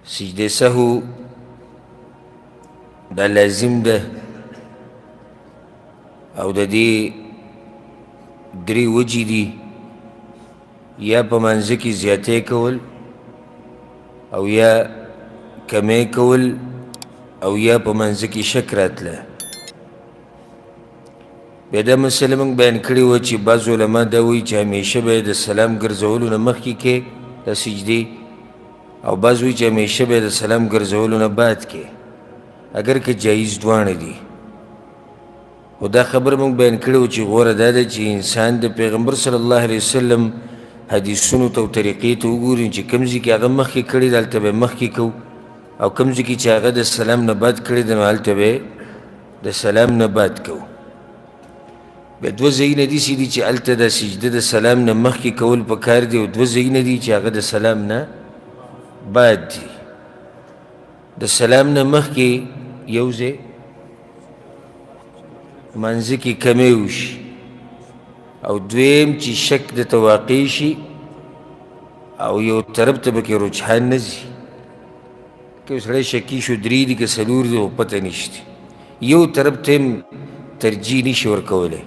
سجده سهو دا لازم ده او دا دی دری وجی دی یا پا منځ کی زیاته کول او یا کمی کول او یا پا منځ کی شک راتله. بیا دا مسئله منگ بیان کری و چی بعض علماء دا وی چی همیشه باید سلام گرزولو نمخی که دا سجده او بعض وی چی همیشه باید سلام گرزولو نباد که اگر که جایز دوانه دی. و دا خبر منگ بیان کری و چی غور داده چی انسان دا پیغمبر صلی اللہ علیہ وسلم حدیثونو تا و طریقی تا وگورین چی کمزی که آغا مخی کری دا التا بے مخی کو او کمزی که چی آغا دا سلام نباد کری دا التا بے دا سلام نباد کو. بیا دو زیین دیسی دی چی التا دا سجده دا سلام نا مخی کول پکار دی و دو زیین دی چی آغا دا سلام نا باد دی. دا سلام نا مخی یوزے منزی کی کمیوش او دویم چی شک دا تواقیشی او یو طرف تا بکی رجحان نزی که اس رای شکی شو دری دی که سلور دی و پتہ نشتی یو طرف تیم ترجیح نشی ورکولے.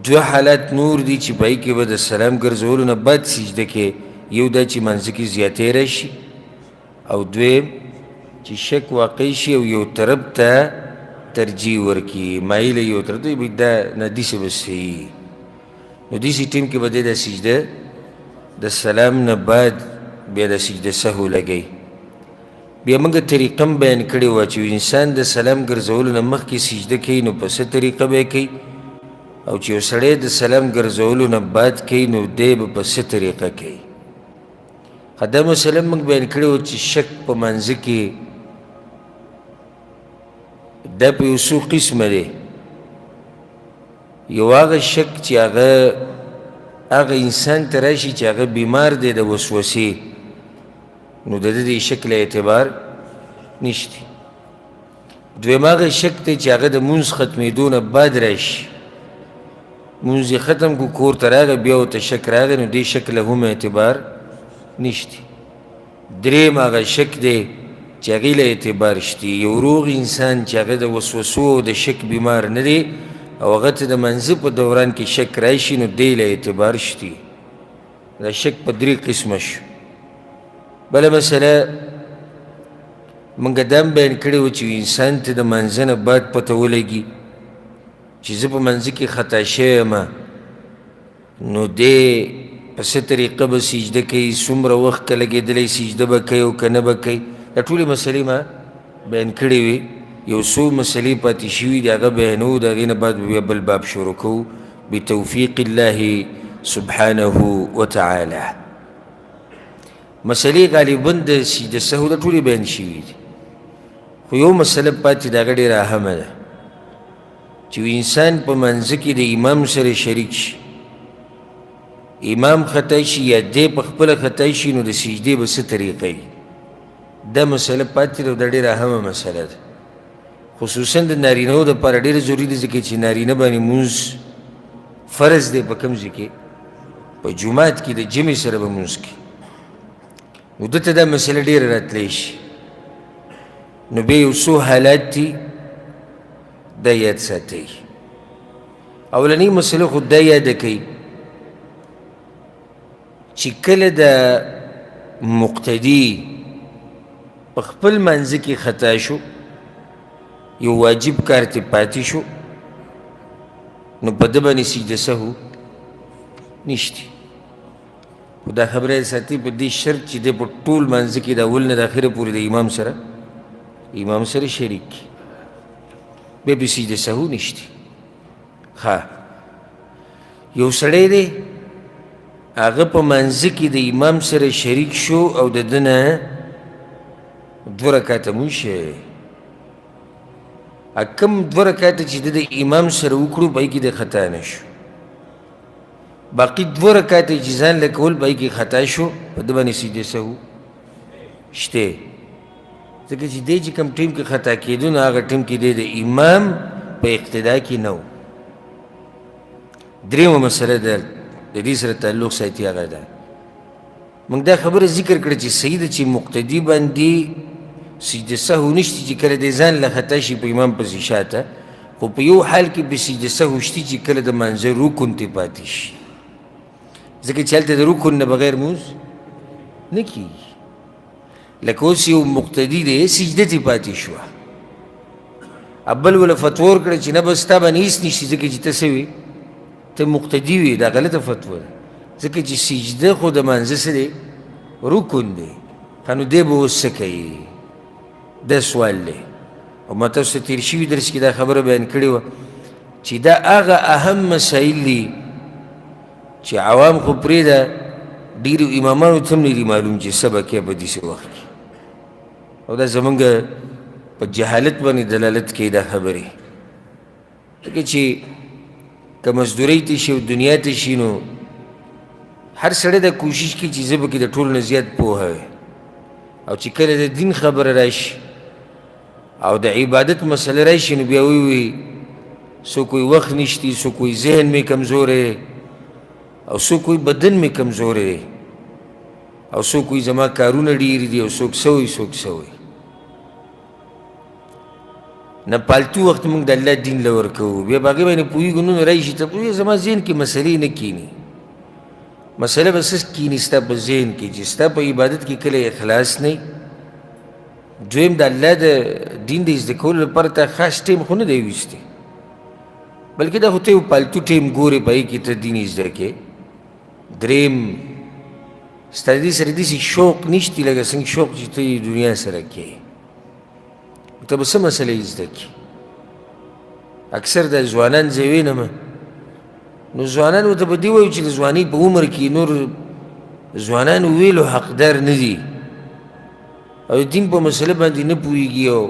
دو حالات نور دی چی پایی که با دا سلام گرزولو نا بعد سجده که یو دا چی منزی کی زیاده راشی او دویم چی شک واقعی شی او یو طرف تا ترجیح ورکی مایل یو طرف تا دا ندیس بسی نو دیسی ٹیم که بده دا سجده دا سلام نا بعد بیا دا سجده سهو لگئی. بیا منگا طریقم بیان کردی واچو انسان دا سلام گرزولو نا مخ کی سجده کئی نو پس طریقه بے کئی او چیو سڑے دا سلام گرزولو نا بعد کئی نو دے با پس طریقه کئی. خدا مسلم منگ بیان کردی واچو شک پا منزی کی دا پا یوسو قسم دے یو آغا شک چی آغا انسان تراشی چی آغا بیمار دے دا وسوسی نو دا دی شکل اعتبار نشتی. دویم آغا شک تے چی آغا دا منز ختمی دون بعد راشی منزی ختم کو کور تر آغا بیاو تا شک راغا نو دی شکل هم اعتبار نشتی. دریم آغا شک دے چی آغیل اعتبار شتی یو روغ انسان چی آغا دا وسوسو دا شک بیمار ندے او آغا تا دا منزی پا دوران کی شک راشی نو دیل اعتبار شتی. دا شک پا دری قسم شو. بلا مسئلہ منگا دام بیان کردی و چی انسان تا دا منزن بعد پتو لگی چیز پا منزی کی خطا شوی ما نو دے پس طریقه با سجده کئی سمر وقت که لگی دلی سجده با کئی و کنه با کئی دا طول مسئلی ما بیان کردی وی یو سو مسئلی پاتی شوی دا اغا بیانو دا غین بعد بیا بالباب شروع کو بتوفیق اللہ سبحانه وتعالی. مسئلی غالباً دا سجده سهو دا طولی بیان شوی دی خو یو مسئله پاتی دا غیر اهم ده چو انسان پا منزکی دا امام سر شریک شی امام خطای شی یا دے پا خپل خطای شی نو دا سجده بس طریقه دا مسئله پاتی دا دیر اهم مسئله ده خصوصا دا نارینهو دا پارا دیر ضروری ده زکی چی نارینه بانی منز فرض ده پا کم زکی پا جماعت کی دا جمع سر با منز کی نو دتا دا مسئله دیر راتلیش نو بے یوسو حالات تی دا یاد ساتی. اولانی مسئله خود دا یاد کئی چی کل دا مقتدی خپل منزی کی خطا شو یو واجب کارتی پاتی شو نو بدبانی سجده سهو نشتی. دا خبره ساتی پا دی شرط چی دی پا طول منزی کی دا اولن دا آخر پوری دا امام سر شریک بے بی سجده سهو نشتی. خواه یو سڑے دے آغا پا منزی کی دا امام سر شریک شو او دا دنا دو رکاتا موشه اکم دو رکاتا چی دا امام سر اکڑو بائی کی دا خطا نشو باقی دو رکاتا جزان لکول بائی کی خطا شو پا دبانی سجده سهو شتے تکہ چی دے چی کم ٹیم کی خطا کی دون آغا ٹیم کی دے دا امام پا اقتدا کی نو. دریم مسئلہ دا دی سر تعلق سایتی آغا دا موږ دا خبره ذکر کړه چې صحیح ده چې مقتدي باندې سجده سهو نشته چې کله دی ځان له خطا شي په امام پسې شاته، خو په یو حال کې به سجده سهو شته چې کله د مانځه رکن ترې پاتې شي، ځکه چې هلته د رکن نه بغیر مونځ نه کېږي. لکه اوس یو مقتدي دی سجده ترې پاتې شوه، بل وله فتوا ورکړه چې نه بس تا باندې هېڅ نشته ځکه چې ته څه وې، ته مقتدي وې. دا غلطه فتوا ده، ځکه چې سجده خو د مانځه څه دی، رکن دی. ښه نو دی به اوس څه کوي؟ دا سوال دی. او ما تاسو ته تېر شوي درس کې دا خبره بیان کړې وه چې دا هغه اهم مسایل دي چې عوام خو پرېږده ډېرو امامانو ته هم نه دي معلوم چې څه به کوې په داسې وخت کې، او دا زمونږ په جهالت باندې دلالت کوي دا خبرې. ځکه چې که مزدورۍ ته شي او دنیا ته شي نو هر سړی دا کوشش کوي چې زه به کې د ټولو نه زیات پوهه وي، او چې کله د دین خبره راشي او د عبادت مسله راشي نو بیا وی څوک وایي وخت نشتی، څوک وایي ذهن مې کمزوری دی، او څوک وایي بدن مې کمزوری دی، او څوک وایي زما کارونه ډېر دي، او څوک څه وایي څوک څه وایي. نه پالتو وخت موږ د الله دین له ورکوو، بیا په هغې باندې پوهېږو نو راشي ته پوهېږې زما ذهن کې مسلې نه کیني. مسله به څه کیني ستا په ذهن کې چې ستا په عبادت کې کله اخلاص نه وي. دویم د الله د دین د زده کولو لپاره تا خاص ټیم خو نه دی ویستی، بلکې دا خو ته یو پالتو ټیم ګورې په هغې کې ته دین زده کې. دریم ستا د دې سره داسې شوق نشتی لکه څنګه شوق چې ته یې دنیا سره کوې، ته به څه مسله زده کړي. اکثر د ځوانان زه وینم نو ځوانان ورته به دې وایو چې د ځوانۍ په عمر کې نور ځوانان ویلو حقدار نه دي او د دین په مسله باندې نه پوهېږي، او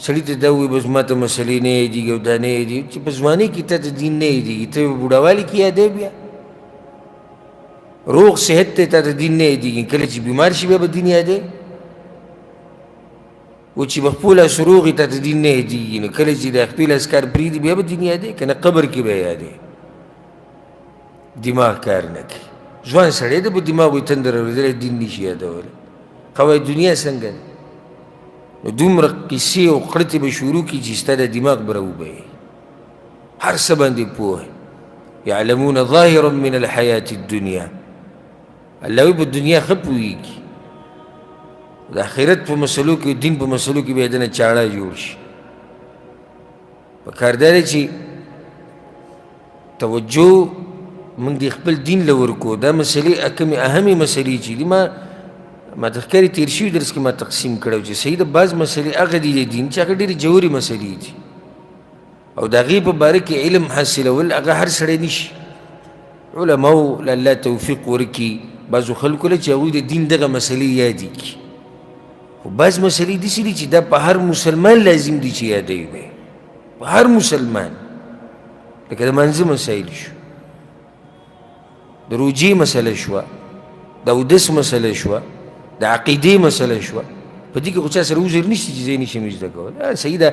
سړي ته دا ووایي بس ما ته مسلې نه یادېږي او دا نه یادېږي چې په ځوانۍ کې تا ته دین نه یادېږي، ته په بوډاوالي کې یادوې. بیا روغ صحت ته تا ته دین نه یادېږي، کله چې بیمار شي بیا به دین یادوې. و چې په خپل لاس روغ وي تا ته دین نه یادېږي، نو کله چې د خپل لاس کار پرېږدي بیا به دین یادوې که نه قبر کې به یې یادوې. دماغ کار نه کوي. ځوان سړی دی په دماغ یې تندر اورېدلی دین نشي یادولی. ښه وایي دنیا څنګه ده؟ نو دومره قصې او قړتې به شروع کړي چې ستا د دماغ به راوبهي، هر څه باندې پوه یعلمون ظاهرا من الحیات الدنیا. الله وایي په دنیا ښه پوهېږي، د آخرت په مسلو کې دین په مسلو کې به یې دنه چاړه جوړ شي. پکار دا دی چې توجه موږ د خپل دین له ورکو. دا مسلې کمې اهمې مسلې چې دي ما ته ښکاري تېر شوي درس کې ما تقسیم کړی چې صحیح د بعض مسلې هغه دي د دین چې هغه ډېرې جوړې مسلې دي، او د هغې په باره کې علم حاصلول هغه هر سړی نشي. علماو له الله توفیق ورکړي بعضو خلکو له چې هغوی د دین دغه مسلې یادې کړي، خو بعض مسلې داسې دي چې دا په هر مسلمان لازم دي چې یادوي به، په هر مسلمان. لکه د منځه مسایل شو، د روجې مسله شوه، د اودس مسله شوه، د عقیدې مسله شوه. په دې کې خو چا سره عذر نشته چې زه یې نشم زده کولی. صحیح ده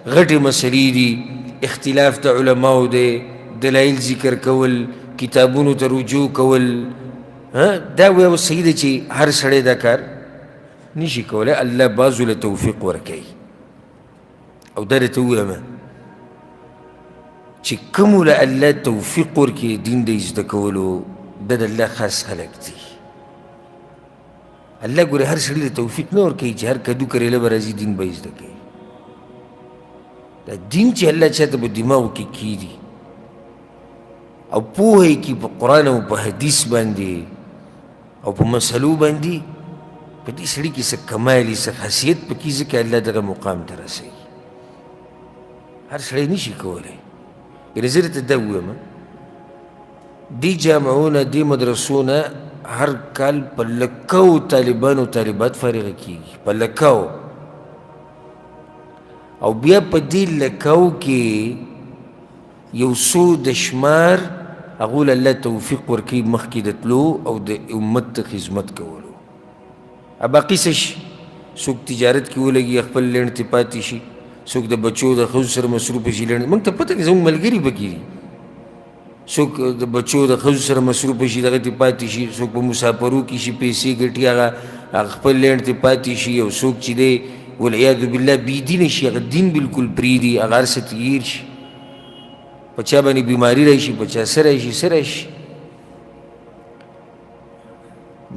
غټې مسلې دي، اختلاف د علماو دی، دلایل ذکر کول، کتابونو ته رجوع کول، دا وایو صحیح ده چې هر سړی دا کار نشي کولی. الله بعضو له توفیق ورکوي. او دا درته ووایم چې کومو له الله توفیق ورکوي دین د زده کولو، دا د الله خاص خلک دي. الله ګورې هر سړي له توفیق نه ورکوي چې هر کدو کریله به راځي دین به یې زده کوي. دا دین چې الله چاته په دماغو کې کیږي او پوهه یې کي په قرآن او په حدیث باندې او په مسلو باندې، په دې سړي کې څه کمال یي څه خاصیت پکې ځکه الله دغه مقام ته رسوي. هر سړی نشي کولی. یعنې زه درته دا ووایم دې جامعو نه دې مدرسو نه هر کال په لکو طالبان او طالبات فارغه کېږي، په لکو. او بیا په دې لکو کې یو څو د شمار هغو له الله توفیق ورکوي مخکې د تلو او د امت د خدمت کولو. باقي څه شي، څوک تجارت کې ولګي خپل لڼ ته پاتې شي، څوک د بچو د ښځو سره مصروفه شي. لڼ موږ ته پته کې زموږ ملګري پکې دي، څوک د بچو د ښځو سره مصروفه شي دغه ترې پاتې شي، څوک په مسافرو کې شي پیسې ګټي هغه خپل لینډ ترې پاتې شي، او څوک چې دی والعیاذ بالله بېدینه شي، هغه دین بلکل پرېږدي، هغه هر څه تغیر شي، په چا باندې بیماري راشي، په چا څه راشي څه راشي.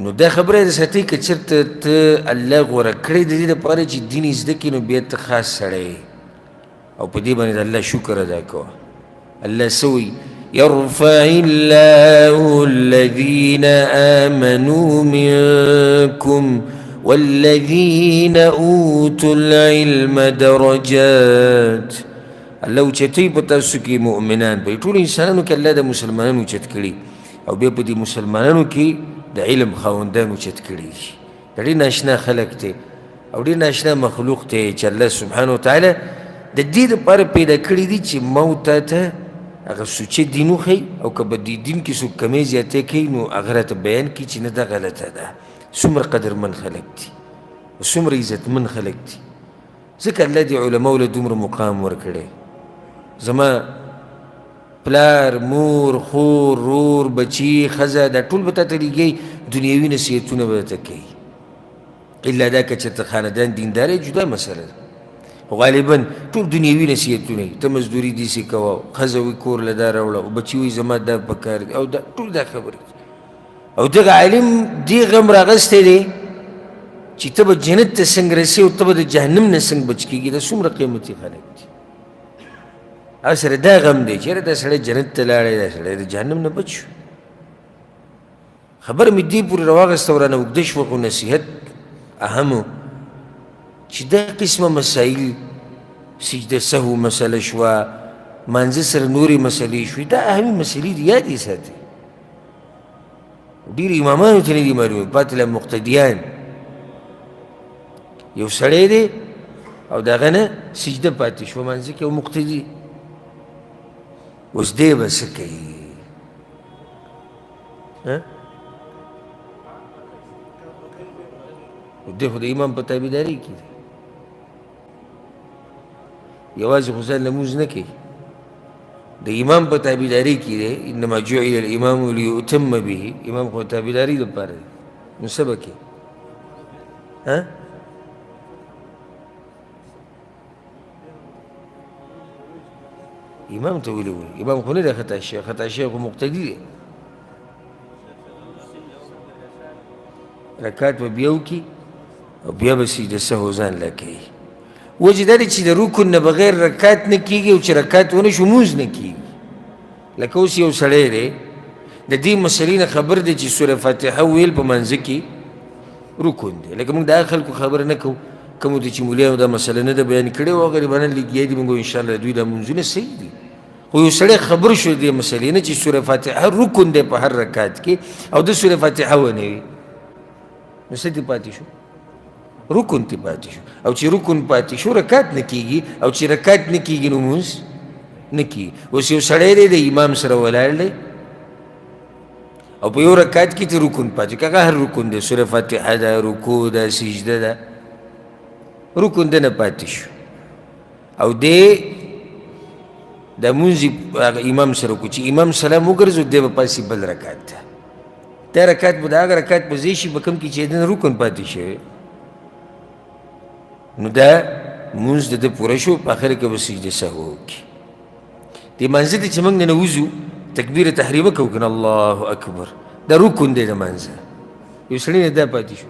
نو دا خبره یې ساتئ که چېرته ته الله غوره کړی د دې دپاره چې دین یې زده کړي، نو بیا ته خاص سړی او په دې باندې د الله شکر ادا کوه. الله څه وایي؟ يرفع الله الذين آمنوا منكم والذين أوتوا العلم درجات. الله اوچتوي په تاسو کې مؤمنان، په ټولو انسانانو کې الله د مسلمانانو اوچت کړي، او بیا په دې مسلمانانو کې د علم خاوندان اوچت کړي. د ډېر ناشنا خلک دی او ډېر ناشنا مخلوق دی چې الله سبحانه وتعالی د دې دپاره پیدا کړي دي چې ما او تا ته هغه سوچه دین وښیي، او که به دې دین کې څوک کمی زیاتی کوي نو هغه راته بیان کړي چې نه دا غلطه ده. څومره قدرمن خلک دي او څومره عزتمن خلک دي، ځکه الله دې علماو له دومره مقام ورکړی. زما پلار، مور، خور، رور، بچی، ښځه دا ټول به تا ته لیږي، دنیوي نصیحتونه به درته کوي، الا دا که چېرته خاندان دینداره جدا مسله ده. غالبا ټول دنیوي نصیحتونه وي، ته مزدوري داسې کوه، ښځه وایي کور له دا راوړه، او بچي وایي زما دا پکار دی، او دا ټول دا خبرې دي. او دغه عالم دې غم راغستی دی چې ته به جنت ته څنګه رسې او ته به د جهنم نه څنګه بچ کېږي. دا څومره قیمتي خلک دي. او سره دا غم دی چې یاره دا سړی جنت ته لاړی، دا سړی د جهنم نه بچ شو. خبره مې دې پورې راواغسته او رانه اوږده شوه، خو نصیحت اهم و چې دا قسمه مسایل، سجده سهو مسله شوه، مانځه سره نورې مسلې شوې، دا اهمي مسلې دي، یاد یې ساتئ. ډېر امامانو ته نه دي معلومې، پاتې له مقتدیان. یو سړی دی او د هغه نه سجده پاتې شوه مانځه کې، او مقتدي اوس دی به څه کوي؟ دی خو د امام په تابعداري کې دی، یوازې خو ځان لمونځ نه کوي، د امام په تابعداري کې دی. انما جعل الامام لیؤتم به، امام خو تابعداري لپاره دی. نو څه به کوي؟ امام ته ولې وایي؟ امام خو نه دی خطا شوی، خطا شوی خو مقتدي دی. رکات به بیا وکړي او بیا به سجده سهو ځان له کوي. وجه دا دی چې د رکن نه بغیر رکات نه کېږي، او چې رکات ونه شو مونځ نه کېږي. لکه اوس یو سړی دی د دې مسلې نه خبر دی چې سوره فاتحه ویل په منځه کې رکن دی. لکه موږ د هغه خلکو خبره نه کوو کومو ته چې مولیانو دا مسله نه ده بیان کړې او غریبانان لګیا دي، موږ انشاءالله دوی دا منځونه صحیح دي. خو یو سړی خبر شو دې مسلې نه چې سوره فاتحه رکن دی په هر رکات کې، او د سوره فاتحه ونه وي، نو څه دې پاتې شو؟ رکن تی پاتې شو. او چې رکن پاتې شو رکات نه کېږي، او چې رکات نه کېږي نو مونځ نه کېږي. اوس یو سړی دی د امام سره ولاړ دی او په یو رکات کې ته رکن پاتې، که هغه هر رکن دی، سوره فاتحه ده، رکوع ده، سجده ده، رکن ده نه پاتې شو، او دی د مونځ امام سره کو چې امام سلام وګرځو، دی به پاسې بل رکات ده، دا رکات به د هغه رکات په ځای شي په کوم کې چې د رکن پاتې شوی، نو دا مونځ د ده پوره شو، په آخر کې به سجده سهو وکړي. دې مانځه ته چې موږ نه نوځو تکبیر تحریمه کوو که نه، الله اکبر، دا رکن دی د مانځه. یو سړي نه دا پاتې شو،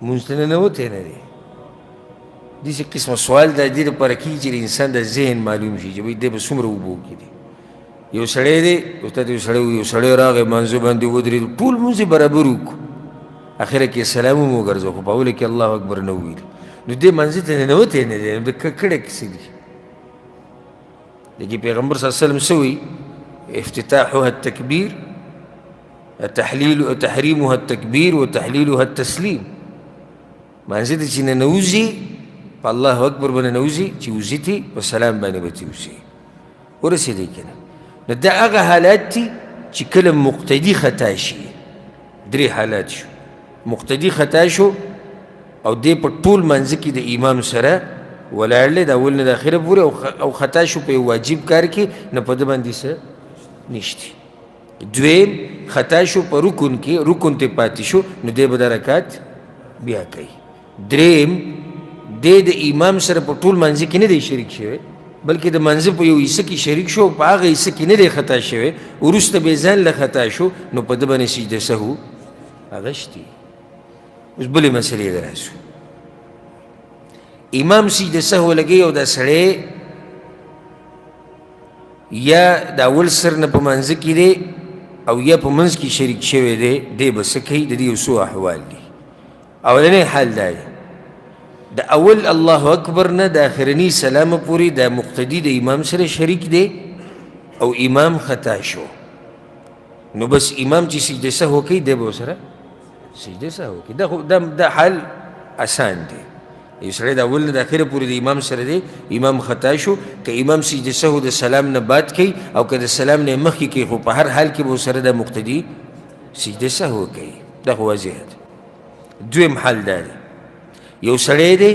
مونځ ته ننوتی نه دی. داسې قسمه سوال دا دې لپاره کېږي چې د انسان د ذهن معلوم شي چې دی به څومره اوبو کې دی. یو سړی دی، استاد یو سړی یو سړی راغی مانځه باندې ودرېد، ټول مونځ یې برابر وکړو، اخره کې سلام هم وګرځو، خو په اوله کې الله اکبر نه وویل، نو دې مانځه ته ننوتی نه دی. نو د ککړه کیسې دي. لکه پیغمبر صلی الله علیه وسلم څه وایي؟ افتتاحها التکبیر، تحریمها التکبیر وتحلیلها التسلیم. مانځه ته چې ننوځي په الله اکبر به ننوځي، چې وځي ته په سلام باندې به ته وځي. ورسېدی که نه؟ نو دا هغه حالات دي چې کله مقتدي خطا شي. درې حالات شو. مقتدي خطا شو او دی په ټول منځ کې د امام سره ولاړ دی د اول نه د اخره پورې او خطا شو په یو واجب کار کې نه په ده باندې څه نشتی. دویم خطا شو په رکن کې رکن ته پاتې شو نو دی به دا رکعت بیا کوي. دریم دی د امام سره په ټول منځ کې نه دی شریک شوی بلکې د منځ په یو حصه کې شریک شو په هغه حصه کې نه دی خطا شوی وروسته بې ځان له خطا شو نو په ده باندې سجده سهو هغه شتي. اوس بلې مسلې ته راسو. امام سجده سهو لګوي او دا سړی یا د اول سر نه په منځ کې دی او یا په منځ کې شریک شوی دی دی به څه کوي د دې یو څو احوال دي. اولنی حال دا دی د اول الله اکبر نه د آخرني سلام پورې دا مقتدي د امام سره شریک دی او امام خطا شو نو بس امام چې سجده سهو کوي دی به ورسره سجده سهو کوي. دا حال آسان دی. یو سړی د اول نه د اخره پورې د امام سره دی امام خطا شو که امام سجده سهو د سلام نه بعد کوي او که د سلام نه مخکې کوي خو په هر حال کې به ورسره د مقتدي سجده سهو کوي. دا خو واضح دی. دویم حال دا دی یو سړی دی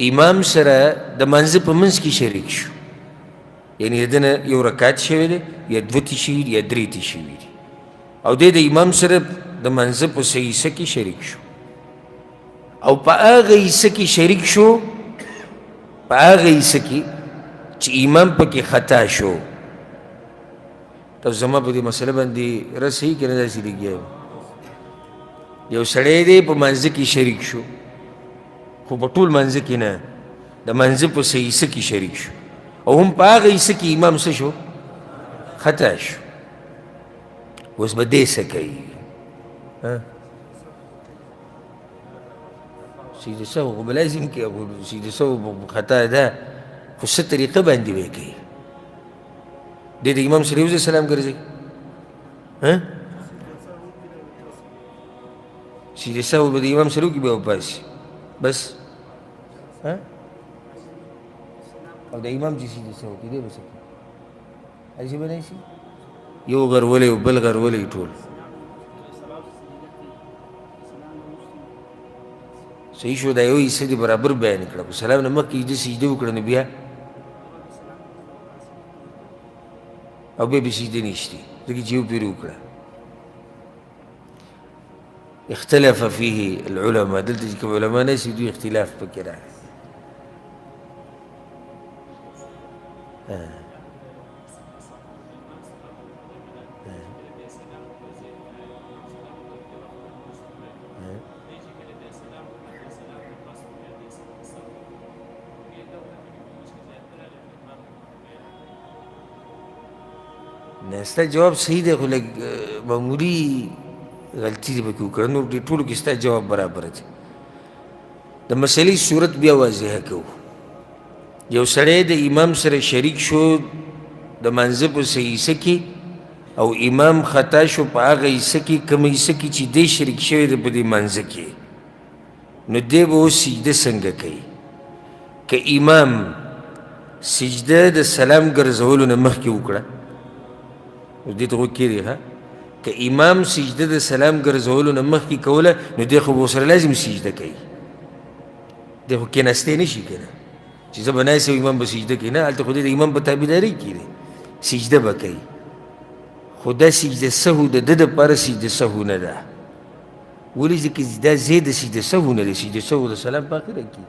امام سره د منځه په منځ کې شریک شو یعنې د ده نه یو رکعت شوی دی یا دوه تي شوي دي یا درې تي شوي دي او دی د امام سره د منځه په صحیح حصه کې شریک شو او په هغه حصه کې شریک شو په هغه حصه کې چې امام پکې خطا شو. تاسو زما په دې مسله باندې رس صحیح که نه داسې لګیا یم. یو سړی دی په منځه کې شریک شو خو په ټول منځه کې نه د منځه په صحیح حصه کې شریک شو او هم په هغه حصه کې امام څه شو خطا شو. اوس به دی څه کوي؟ سجده سهو خو به لازم کوي سجده سهو خطا ده خو څه طریقه باندې به یې کوي؟ دی د امام سره یو ځای سلام ګرځوي سجده سهو به د امام سره وکړي بیا وپاسي بس او د امام چې سجده سهو کوي دی به څه کوي؟ هسې به نه شي یو غرولی او بل غرولی ټول صحیح شو. دا یو حصه دې برابر بیان کړه په سلام نه مخکې د سجده وکړه نو بیا او بیا به سجده نشتي ځکه چې یو پرې وکړه. اختلف فيه العلماء دلته چې کوم علما نشي دوی اختلاف پکې راغی. نه ستا جواب صحیح دی خو لږ معمولي غلطي دې پکې وکړه نور دې ټولو کې ستا جواب برابر دی. د مسلې صورت بیا واضحه کوو. یو سړی د امام سره شریک شو د منځه په صحیح حصه کې او امام خطا شو په هغه حصه کې کومه حصه کې چې دی شریک شوی دی په دې منځه کې نو دی به اوس سجده څنګه کوي؟ که امام سجده د سلام ګرځولو نه مخکې وکړه اوس دې ته غوږ کېږدي ښه که امام سجده د سلام ګرځولو نه مخکې کوله نو دی خو به ورسره لازم سجده کوي. دی خو کېناستی نه شي که نه چې زه به ناست یم امام به سجده کوي نه هلته خو دی د امام په تابعدارۍ کې دی سجده به کوي خو دا سجده سهو د ده دپاره سجده سهو نه ده. ولې ځکه دا ځای د سجده سهو نه دی. سجده سهو د سلام په اخره کې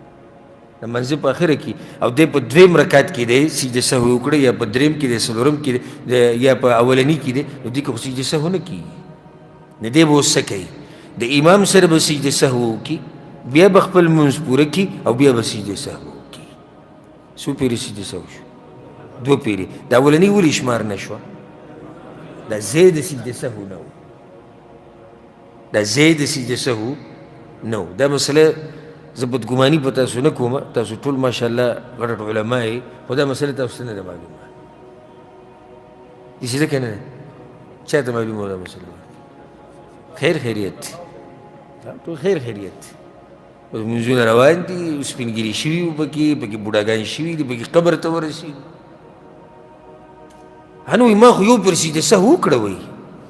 د منځه په اخره کې او دی په دویم رکعت کې دی سجده سهو وکړه یا په دریم کې دی څلورم کې دی یا په اولني کې دی نو دې کې خو سجده سهو نه کېږي. نو دی به اوس څه کوي؟ د امام سره به سجده سهو وکړي بیا به خپل لمونځ پوره کړي او بیا به سجده سهو وکړي. څو پیرې سجده سهو شو؟ دوه پیرې. د اولني ولې شمار نه شوه؟ دا ځای د سجده سهو نه و. دا ځای د سجده سهو نه و. دا مسله زه بدګماني په تاسو نه کوم تاسو ټول ماشاءالله غټ علما یې خو دا مسله تاسو ته نه ده معلومه داسې ده که نه ده چا ته معلومه ده مسله خیر خیریت ټول خیر خیریت لمونځونه روان دي سپین ګیري شوي وو پکې بوډاګان شوي دي پکې قبر ته ورسېږي هنو ما خو یو پر سجده سهو وکړه وایي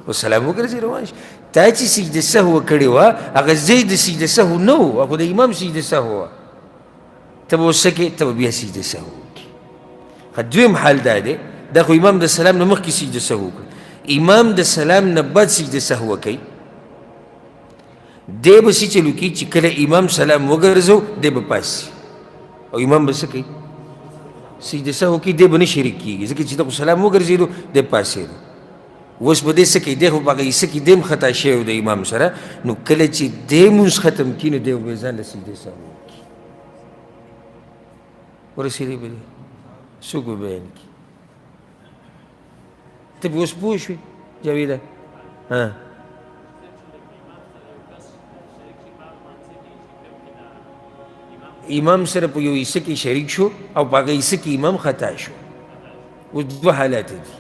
و سلام وګرځي روان شي تا چې سجده سهو کړې وه هغه ځای د سجده سهو نه و خو د امام سجده سهو وه ته به اوس څه کوې ته به بیا سجده سهو وکړې دویم حال دا دی دا خو امام د سلام نه مخکې سجده سهو وکړه امام د سلام نه بعد سجده سهو کوي دی به څه چلو کړي چې کله امام سلام وګرځو دی به پاسي او امام به څه کوي سجده سهو کوي دی به نه شریک کېږي ځکه چې دغه سلام وګرځېدو دی پاسېدو اوس به دی څه کوي دی خو په هغه حصه کې دی هم خطا شوی و د امام سره نو کله چې دی مونځ ختم کړي نو دی به ځان له سجدې سهو وکړي ورسېدی به دی څوک به بیان کړي ته به اوس پوه شوې جاویده امام سره په یو حصه کې شریک شو او په هغه حصه کې امام خطا شو اوس دوه حالات دي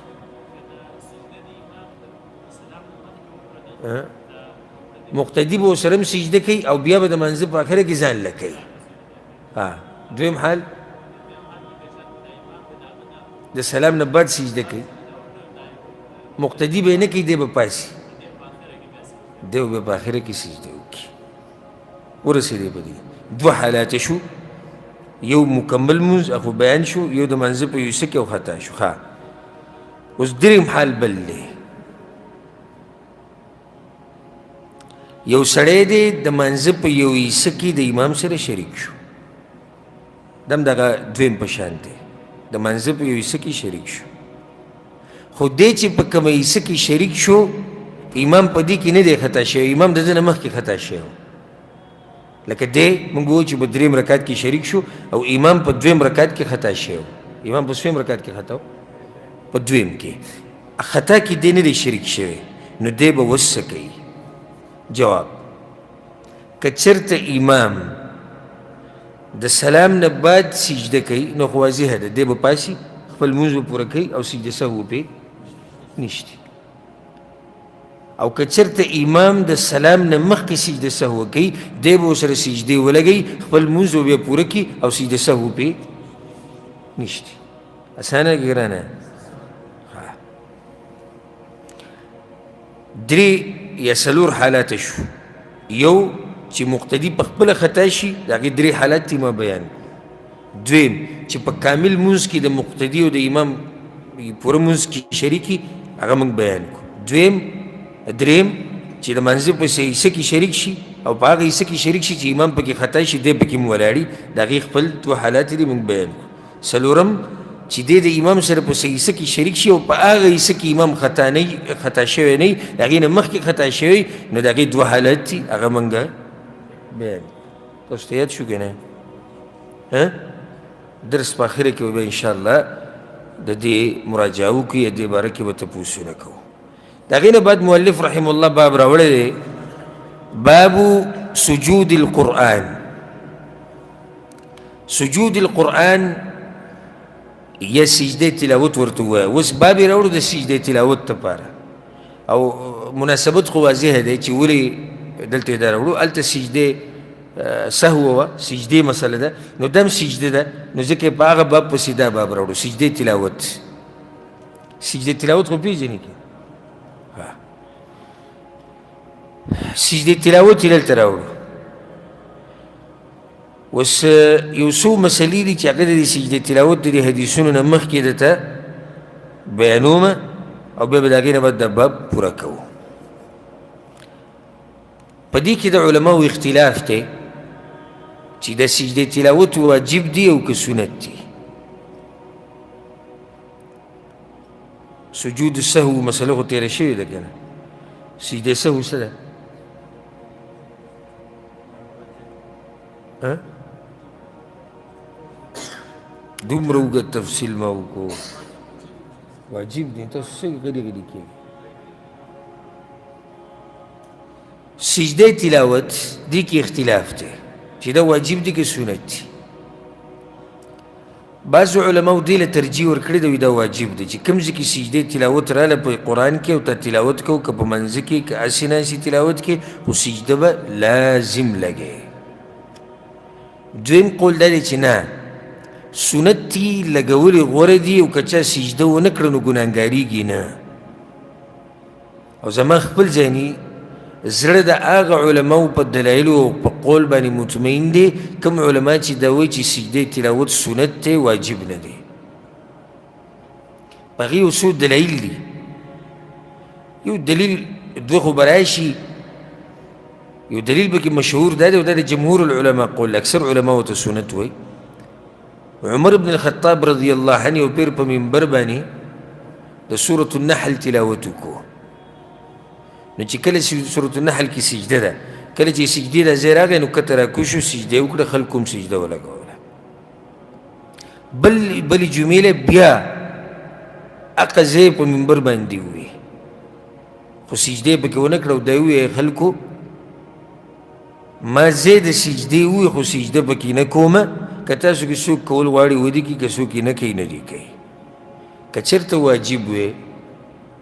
مقتدی به ورسره هم سجده کوي او بیا به د منځه په اخره کې ځان له کوي دویم حال د سلام نه بعد سجده کوي مقتدی به یې نه کوي دی به پاسي دی به په اخره کې سجده وکړي ورسېدی به دی دوه حالات شو یو مکمل مونځ اخو بیان شو یو د منځه په یو څه کې او خطا شو اوس دریم حال بل دی یو سړی دی د منځه په یو حصه کې د امام سره شریک شو دم دغه دویم په شان دی د منځه په یو حصه کې شریک شو خو دی چې په کومه حصه کې شریک شو امام په دې کې نه دی خطا شوی امام د ده نه مخکې خطا شوی لکه دی موږ ووایو چې په دریم رکعت کې شریک شو او امام په دویم رکعت کې خطا شوی امام په څویم رکعت کې خطا په دویم کې خطا کې دی نه دی شریک شوی نو دی به اوس څه کوي جواب که چېرته امام د سلام نه بعد سجده کوي نو خو واضحه ده دی به پاسي خپل لمونځ به پوره کوي او سجده سهو پرې نشته او که چېرته امام د سلام نه مخکې سجده سهو کوي دی به ورسره سجدې ولګوي خپل لمونځ به بیا پوره کړي او سجده سهو پرې نشته اسانه ګرانه درې یا څلور حالات شو یو چې مقتدي په خپله خطا شي د هغې درې حالات ما بیان دویم چې په کامل مونځ کې د مقتدي او د امام پوره مونځ کې شریکي هغه موږ بیان کړو دریم چې د منځه په حصه کې شریک شي او په هغه حصه کې شریک شي چې امام پکې خطا شي دی پکې هم ولاړي د هغې خپل دوه حالات دي موږ بیان کړو څلورم چې دی د امام سره په حصه کې شریک شي او په هغه حصه کې امام خطا شوی نه وي د هغې نه مخکې خطا شوی نو د هغې دوه حالات دي هغه موږ بیان تاسو ته یاد شو که نه درس په اخره کې به بیا انشاءالله د دې مراجعه وکړو دې باره کې به تپوسونه کوو د هغې نه بعد مؤلف رحم الله باب راوړی دی باب سجود القرآن سجود القرآن یا سجده تلاوت ورته ووایه اوس باب یې راوړو د سجده تلاوت دپاره او مناسبت خو واضحه دی چې ولې دلته یې دا راوړو هلته سجده سهو وه سجدې مسله ده نو دم سجده ده نو ځکه په هغه باب پسې دا باب راوړو سجدې تلاوت سجدې تلاوت خو پېژنې که سجدې تلاوت یې دلته راوړو اوس یو څو مسلې دي چې هغه د سجدې تلاوت د حدیثونو نه مخکې درته بیانومه او بیا به د هغې نه بعد دا باب پوره کوو په دې کې د علماو اختلاف دی چې د سجدې تلاوت واجب دی او که سنت دی سجود السهو مسله خو تېره شوې ده که نه سجدې سهو څه ده دومره اوږد تفصیل ما وکړو واجب دی تاسو څنګه غلي غلي کېږي سجده تلاوت دی کې اختلاف دی چې دا واجب دی که سنت دی بعضو علماو دې له ترجیح ورکړې ده وي دا واجب دی چې کوم ځای کې سجدې تلاوت راله په قرآن کې او ته تلاوت کوو که په منځه کې که هسې ناسې تلاوت کې خو سجده به لازم لګې دویم قول دا دی چې نه سنت تی لګولې غوره دي او که چا سجده ونه کړه نو ګناهګارېږي نه او زما خپل ځاني زړه د هغه علماو په دلایلو او په قول باندې مطمئن دی کوم علما چې دا وایي چې سجدې تلاوت سنت دی واجب نه دی په هغې یو څو دلایل دي یو دلیل دوه خو به راشي یو دلیل پکې مشهور دا دی او دا د جمهور العلما قول اکثر علماو ته سنت وایي عمر بن الخطاب رضی الله عنه یو پیر په منبر باندې د سورة النحل تلاوت وکړو نو چې کله سورة النحل کې سجده ده کله چې سجدې ته ځای راغی نو کته راکوز شو سجده یې وکړه خلکو هم سجده ولګوله بلې جمعې له بیا هغه ځای په منبر باندې ووایي خو سجدې پکې ونه کړه او دا یې ووایي خلکو ما ځای د سجدې ووایي خو سجده پکې نه کومه که تاسو کې څوک کول غواړي ودې کړي که څوک یې نه کوي نه دې کوي که چېرته واجب وی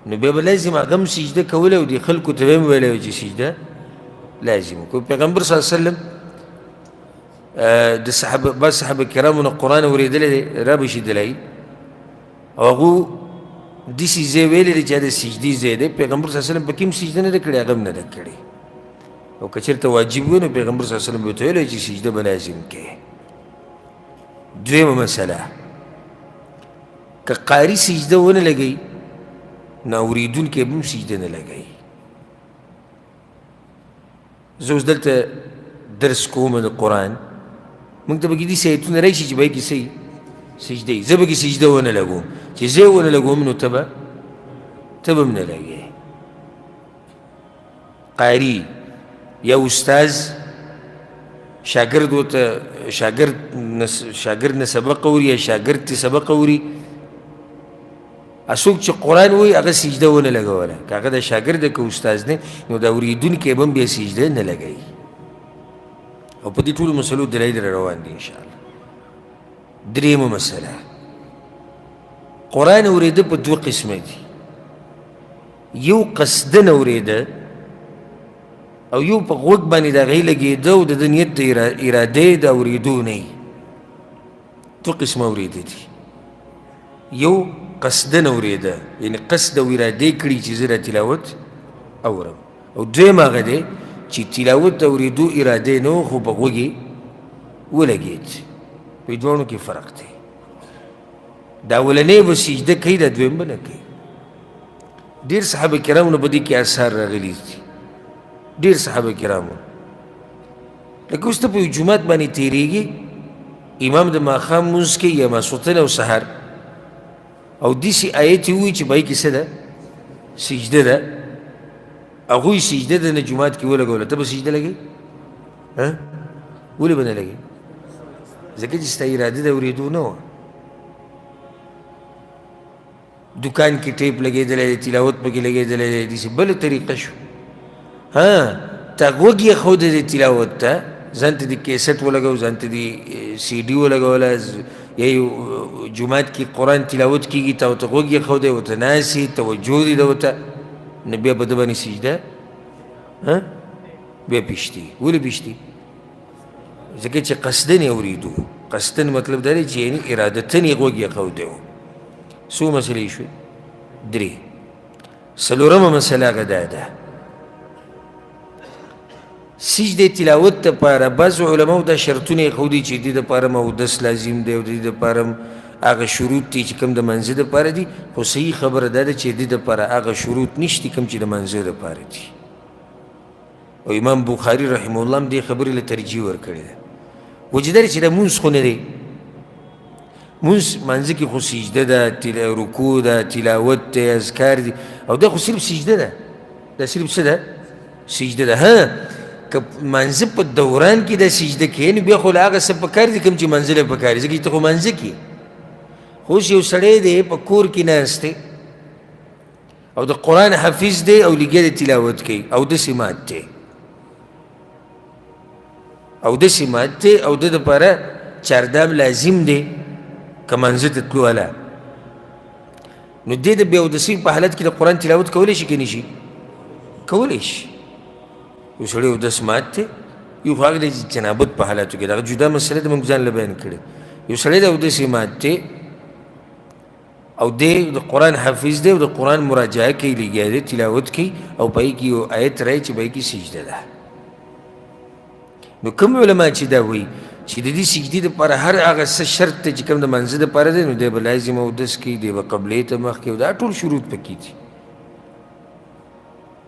نو بیا به لازم هغه هم سجده کولی او دې خلکو ته به هم ویلی وي چې سجده لازم وکړو پیغمبر صلی الله علیه وسلم د بعض صحابه کرامو نه قرآن اورېدلی دی را به شي دلایل او هغو داسې ځای ویلی دی چې د سجدې ځای دی پیغمبر صلی الله علیه وسلم پکې هم سجده نه ده کړې هغه هم نه ده کړې او که چېرته واجب وی نو پیغمبر صلی الله علیه وسلم به ورته ویلی چې سجده به لازم کوې دویمه مسله که قاری سجده ونه لګوي نو اورېدونکی به هم سجده نه لګوي زه اوس دلته درس کوم د قرآن موږ ته به کې داسې ایتونه راشي چې به یې کې سجده وي زه به کې سجده ونه لګوم چې زه یې ونه لګوم نو ته به هم نه لګوې قاري یا استاذ شاگرد ورته شاگرد نه سبق اوري یا شاگرد ته سبق اوري څوک چې قرآن وایي هغه سجده ونه لګوله که هغه د شاګرد که استاذ دی نو د اورېدونکی به هم بیا سجده نه لګوي او په دې ټولو مسلو دلایل را روان دي انشاءالله درېیمه مسله قرآن اورېده په دوه قسمه دي یو قصدن اورېده او یو په غوږ باندې د هغې لګېده او د ده نیت د ارادې د اورېدو نه وي دوه قسمه اورېده دي یو قصدن اورېده یعنې قصد او ارادې کړي چې زه دا تلاوت اورم او دویم هغه دی چې تلاوت د اورېدو ارادې نه و خو په غوږ یې ولګېد په دواړو کې فرق دی دا اولنی به سجده کوي دا دویم به نه کوي ډېر صحابه کرامو نه په دې کې اثار راغلي دي ډېر صحابه کرامو لکه اوس ته په یو جومات باندې تېرېږي امام د ماښام لمونځ کوي یا ماسخوتن او سهار او داسې آیت یې ووایي چې په هغې کې څه ده سجده ده هغوی سجده ده نه جومات کې ولګوله ته به سجده لګوې ولې به نه لګوې ځکه چې ستا اراده د اورېدو نه وه دکان کې ټیپ لګېدلی دی تلاوت پکې لګېدلی دی داسې بله طریقه شو تا غوږ یې ښوده دی تلاوت ته ځان ته د کیسټ ولګو ځان ته د سی ډي ولګوله یا یو جومات کې قرآن تلاوت کېږي تا ورته غوږ یې ښودی ورته ناست یې توجه دي ده ورته نو بیا به ده باندې سجده بیا پیشتي ولې پیشتي ځکه چې قصدن یې اورېدو قصدن مطلب دا دی چې یعنې ارادتن یې غوږ یې ښودی و څو مسلې شوې درې څلورمه مسله هغه دا ده سجده تلاوت دپاره بعضو علماو دا شرطونه ایښودي چې دې دپاره مودس لازم دی او دې دپاره هغه شروط دي چې کوم د منځه دپاره دي خو صحیح خبره دا ده چې دې دپاره هغه شروط نشته کوم چې د منځه دپاره دي او امام بخاري رحمه الله هم دې خبرې له ترجیح ورکړې ده وجه دا چې دا مونځ خو نه دی مونځ منځه کې خو سجده ده رکوع ده تلاوت دی اذکار دي او دا خو صرف سجده ده دا صرف څه ده سجده ده که منځه په دوران کې دا سجده کوې نو بیا خو له هغه څه پکار دي کوم چې منځه له پکار دي ځکه چې ته خو منځه کې خو اوس یو سړی دی په کور کې ناست دی او د قرآن حافظ دی او لګیا دی تلاوت کوي او داسې مات دی او د دپاره چاردام لازم دی که منځه ته تلو هله نو دې د بې اودسۍ په حالت کې د قرآن تلاوت کولی شي که نه شي کولی شي یو سړی اودس مات دی یو خو هغه دی چې جنابت په حالاتو کې دغه جدا مسله ده موږ ځان له بیان کړې یو سړی د اودس یې مات دی او دی د قرآن حافظ دی او د قرآن مراجعه کوي لګیا دی تلاوت کوي او په هغې کې یو آیت رایي چې په هغې کې سجده ده نو کوم علما چې دا وایي چې د دې سجدې دپاره هر هغه څه شرط دی چې کوم د منځه دپاره دی نو دی به لازم اودس کوي دی به قبلې ته مخ کوي دا ټول شروط پکې دي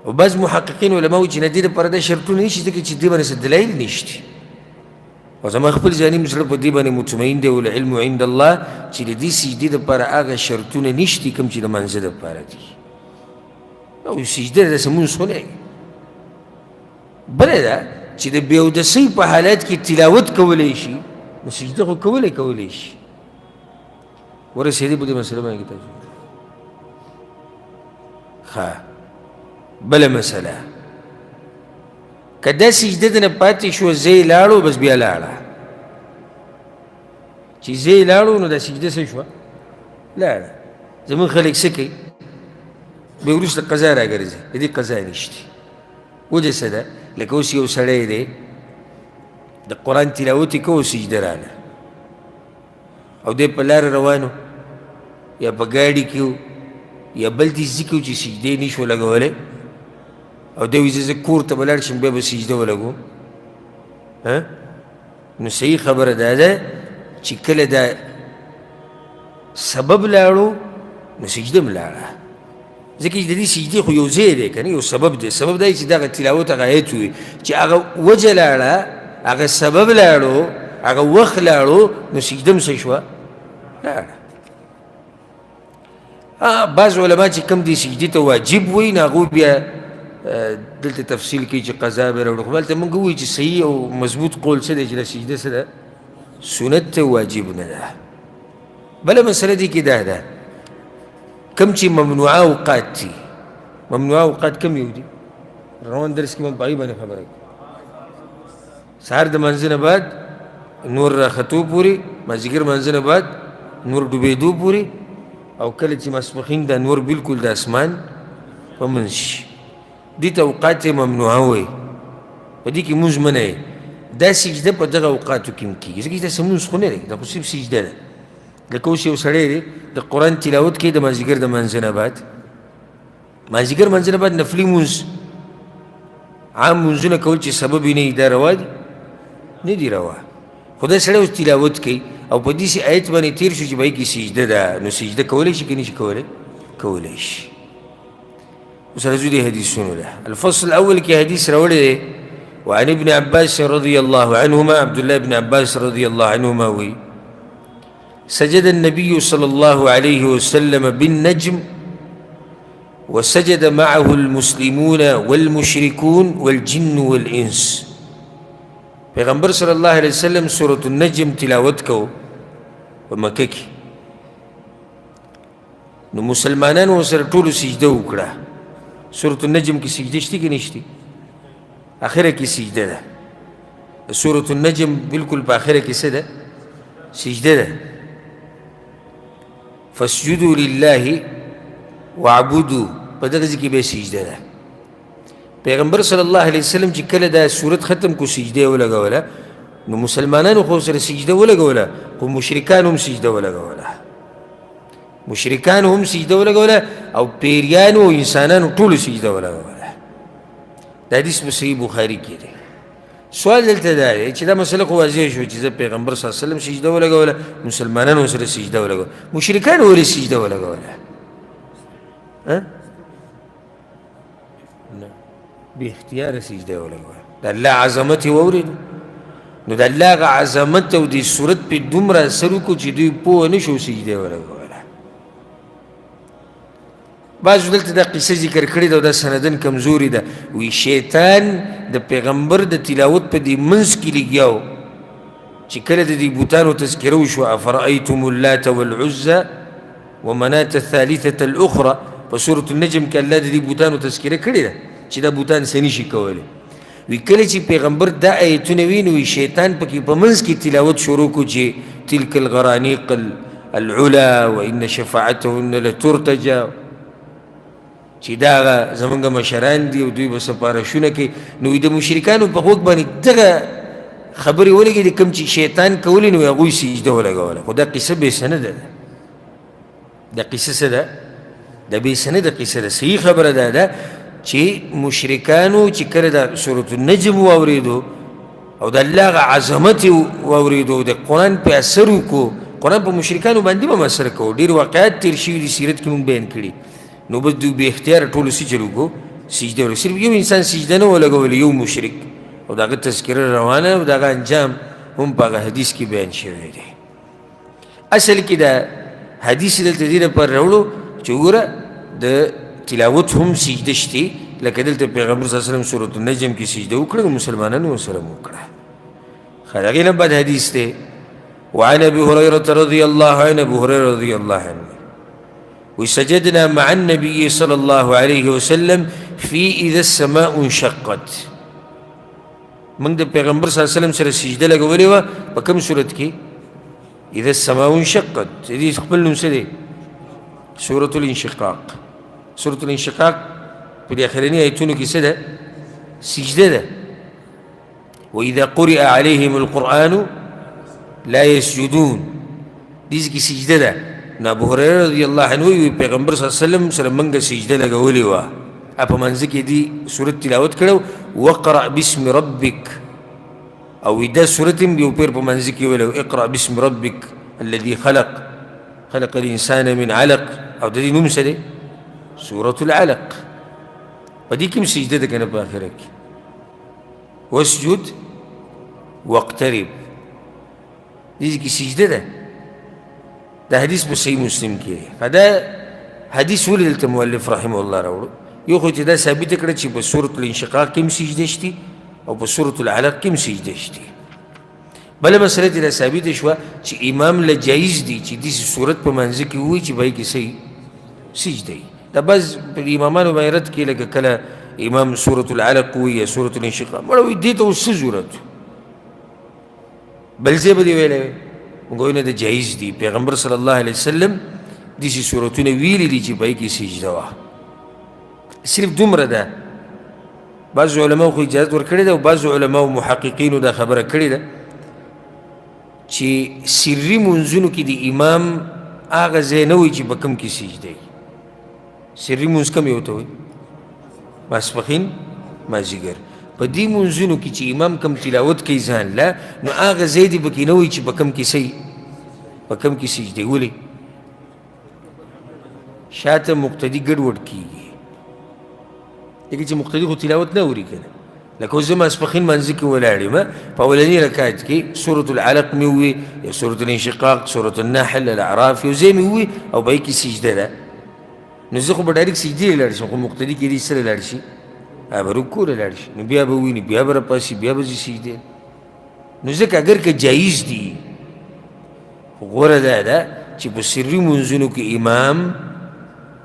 او بعض محققین علما وایي چې نه دې دپاره دا شرطونه نشي ځکه چې دې باندې څه دلایل نشته او زما خپل ځاني زړه په دې باندې مطمئن دی والعلم عند الله چې د دې سجدې دپاره هغه شرطونه نشته کوم چې د منځه دپاره دي او سجده داسې مونځ خو نه بله ده چې د بې اودسۍ په حالت کې تلاوت کولی شي نو سجده خو کولی شي ورسېدې په دې مسله باندې کې تاسو ښه بله مسله که دا سجده دنه پاتې شوه زه یې لاړو بس بیا لاړه چې زه یې لاړو نو دا سجده څه شوه لاړه زمونږ خلک څه کوي بیا وروسته قضا راګرځي د دې قضا نشته وجه څه ده لکه اوس یو سړی دی د قرآن تلاوت یې کوو سجده راله او دی په لاره روانو یا په ګاډي کې و یا بل دې ځي کې و چې سجدې نشو لګولی او دی وایي زه کور ته به لاړ شم بیا به سجده ولګوم نو صحیح خبره دا ده چې کله دا سبب لاړو نو سجده م لاړه ځکه چې د دې سجدې خو یو ځای دی که نه یو سبب دی سبب دا چې دغه تلاوت هغه آیت وي چې هغه وجه لاړه هغه سبب لاړو هغه وخت لاړو نو سجده م څه شوه لاړه بعض علما چې کوم دې سجدې ته واجب وایي نو هغوی بیا دلته تفصیل کوي چې قضا به راوړو خو هلته موږ ووایو چې صحیح او مضبوط قول څه دی چې دا سجده څه ده سنت ته واجب نه ده بله مسله دې کې دا ده کم چې ممنوعه اوقات دي ممنوعه اوقات کم یو دي روان درس کې په هغې باندې خبره کوي سهار د منځه نه بعد نور راختو پورې مازدیګر منځه نه بعد نور ډوبېدو پورې او کله چې ماسپښین دا نور بلکل د اسمان په منځ شي دې ته اوقات ممنوعه وایي په دې کې مونځ منع دی دا سجده په دغه اوقاتو کې هم کېږي ځکه چې داسې مونځ خو نه دی دا خو صرف سجده ده لکه اوس یو سړی دی د قرآن تلاوت کوي د مازدیګر د منځه نه بعد مازدیګر منځه نه بعد نفلي مونځ عام مونځونه کول چې سبب یې نه وي دا روا دي نه دي روا خو دا سړی اوس تلاوت کوي او په داسې آیت باندې تېر شو چې په هغې کې سجده ده نو سجده کولی شي که نه شي کولی کولی شي اوس راځو دې حدیثونو له الفصل الاول کې حدیث راوړی دی وعن ابن عباس رضي الله عنهما عبد الله بن عباس رضي الله عنهما وي سجد النبي صلى الله عليه وسلم بالنجم وسجد معه المسلمون والمشركون والجن والإنس پیغمبر صلی الله علیه وسلم سورة النجم تلاوت کو په مکه کې نو مسلمانانو سره ټولو سجده وکړه سورة النجم کې سجده شته کې نشته آخره کې سجده ده سورة النجم بالکل په آخره کې څه ده سجده ده فاسجدوا لله واعبدوا په دغه ځای کې به سجده ده پیغمبر صلی الله علیه وسلم چې کله دا سورت ختم کو سجده ولګوله نو مسلمانانو خو سره سجده ولګوله خو مشرکان هم سجده ولګوله مشرکان هم سجده ولګوله او پیریانو او انسانانو ټولو سجده ولګوله دا حدیث په صحیح بخاري کې دی سوال دلته دا دی چې دا مسله خو واضح شو چې زه پیغمبر صلی الله علیه وسلم سجده ولګوله مسلمانانو سره سجده ولګوله مشرکان ولې سجده ولګوله بی اختیار سجده ولګوله د الله عظمت یې واورېدو نو د الله هغه عظمت او د صورت پې دومره اثر وکړو چې دوی پوه نه شو سجده ولګوله بعضو دلته دا قصه ذکر کړې ده او دا سندن کمزوري ده وی شیطان د پیغمبر د تلاوت په دې منځ کې لګیا و چې کله د دې بوتانو تذکره وشوه افرأیتم اللات والعزى ومناة الثالثة الأخرى په سورة النجم کې الله د دې بوتانو تذکره کړې ده چې دا بوتان څه نشي کولی وی کله چې پیغمبر دا آیتونه ویني وی شیطان پکې په منځ کې تلاوت شروع کړو چې تلک الغرانیق العلا وان شفاعتهن لترتجى چې دا زمونږ مشران دي او دوی به سپارښونه کوي نو د مشرکانو په غوږ باندې دغه خبرې ولګېدې کوم چې شیطان کولی نو هغوی سجده ولګوله خو دا قصه بې سنده ده دا قصه څه ده؟ د بې سنده قصه ده. صحیح خبره دا ده چې مشرکانو چې کله د سورة النجم واورېدو او د الله هغه عظمت یې واورېدو، د قرآن پې اثر وکړو، قرآن په مشرکانو باندې به هم اثر کوو. ډېر واقعات تېر شوي دي سیرت کې مونږ بیان کړي. نو بس دوی بې اختیاره ټولو څه چل وکړو؟ سجده ولګو. صرف یو انسان سجده نه ولګولې، یو مشرک، او د هغه تذکره روانه او د هغه انجام هم په هغه حدیث کې بیان شوی دی. اصل کې دا حدیث دلته دې لپاره راوړو چې وګوره د تلاوت هم سجده شته، لکه دلته پیغمبر صلی الله علیه وسلم سورة النجم کې سجده وکړه، مسلمانانو ورسره وکړه. هغې نه بعد حدیث دی وعن ابي هريره رضي الله عنه، ابو هريره رضي الله عنه وسجدنا مع النبي صلى الله عليه وسلم في اذا السماء انشقت. موږ د پیغمبر صلی الله علیه وسلم سره سجده لګولې وه په کوم صورت کې؟ اذا السماء انشقت. دې خپل نوم څه دی؟ سورة الانشقاق. سورة الانشقاق په دې اخرني آیتونو کې څه ده؟ سجده ده. واذا قرئ عليهم القرآن لا يسجدون، دې کې سجده ده. نو ابو هريره رضی الله عنه وی پیغمبر صلی الله علیه وسلم سره موږ سجده لګولې وه، په منځ کې دې سورت تلاوت کړو واقرأ باسم ربک، او دا سورت هم یو پیر په منځ کې ویلو اقرأ باسم ربک الذي خلق الانسان من علق، او د دې نوم څه دی؟ سورة العلق. په دې کې هم سجده ده که نه؟ په آخره کې واسجد واقترب، دې کې سجده ده. دا حدیث په صحیح مسلم کې دی. دا حدیث ولې دلته مؤلف رحمه الله راوړو؟ یو خو چې دا ثابته کړه چې په سورة الانشقاق کې هم سجده شته او په سورة العلق کې هم سجده شته. بله مسله چې دا ثابته شوه چې امام له جایز دي چې داسې صورت په منځ کې ووایي چې به یې کې سجده وي. دا بعض په امامانو باندې رد کړي، لکه کله امام سورة العلق ووایي یا سورة الانشقاق، مړه وایي دې ته اوس څه ضرورت و؟ بل ځای به دې ویلی وی. موږ وایو نه، د جایز دي. پیغمبر صلی الله علیه وسلم داسې صورتونه ویلي دي چې په یې کې سجده وه. صرف دومره ده. بعضو علماو خو اجازت ورکړې ده، او بعضو علماو محققینو دا خبره کړې ده چې سري منځونو کې د امام هغه ځای نه وایي چې په کوم کې سجده وي. سري منځ کوم یو ته وایي؟ ماسپښین، مازدیګر. په دې منځونو کې چې امام کوم تلاوت کوي ځان له، نو هغه ځای دې پکې نه وایي چې په کوم کې په کوم کې سجده. ولې؟ شاته مقتدي ګډوډ کېږي، لکه چې مقتدي خو تلاوت نه اوري که نه. لکه اوس زه ماسپښین منځه کې ولاړ یم، په اولني رکعت کې سورة العلق مې ووایي، یا سورة الانشقاق، سورة النحل، الاعراف، یو ځای مې ووایي او په یې کې سجده ده. نو زه خو به ډایرکټ سجدې ته لاړ شم، خو مقتدي کېدای شي سره لاړ شي، به رکوع ته لاړ شي، نو بیا به وویني، بیا به راپاسي، بیا به ځي سجدې. نو ځکه اگر که جایز دي، خو غوره دا ده چې په سري منځونو کې امام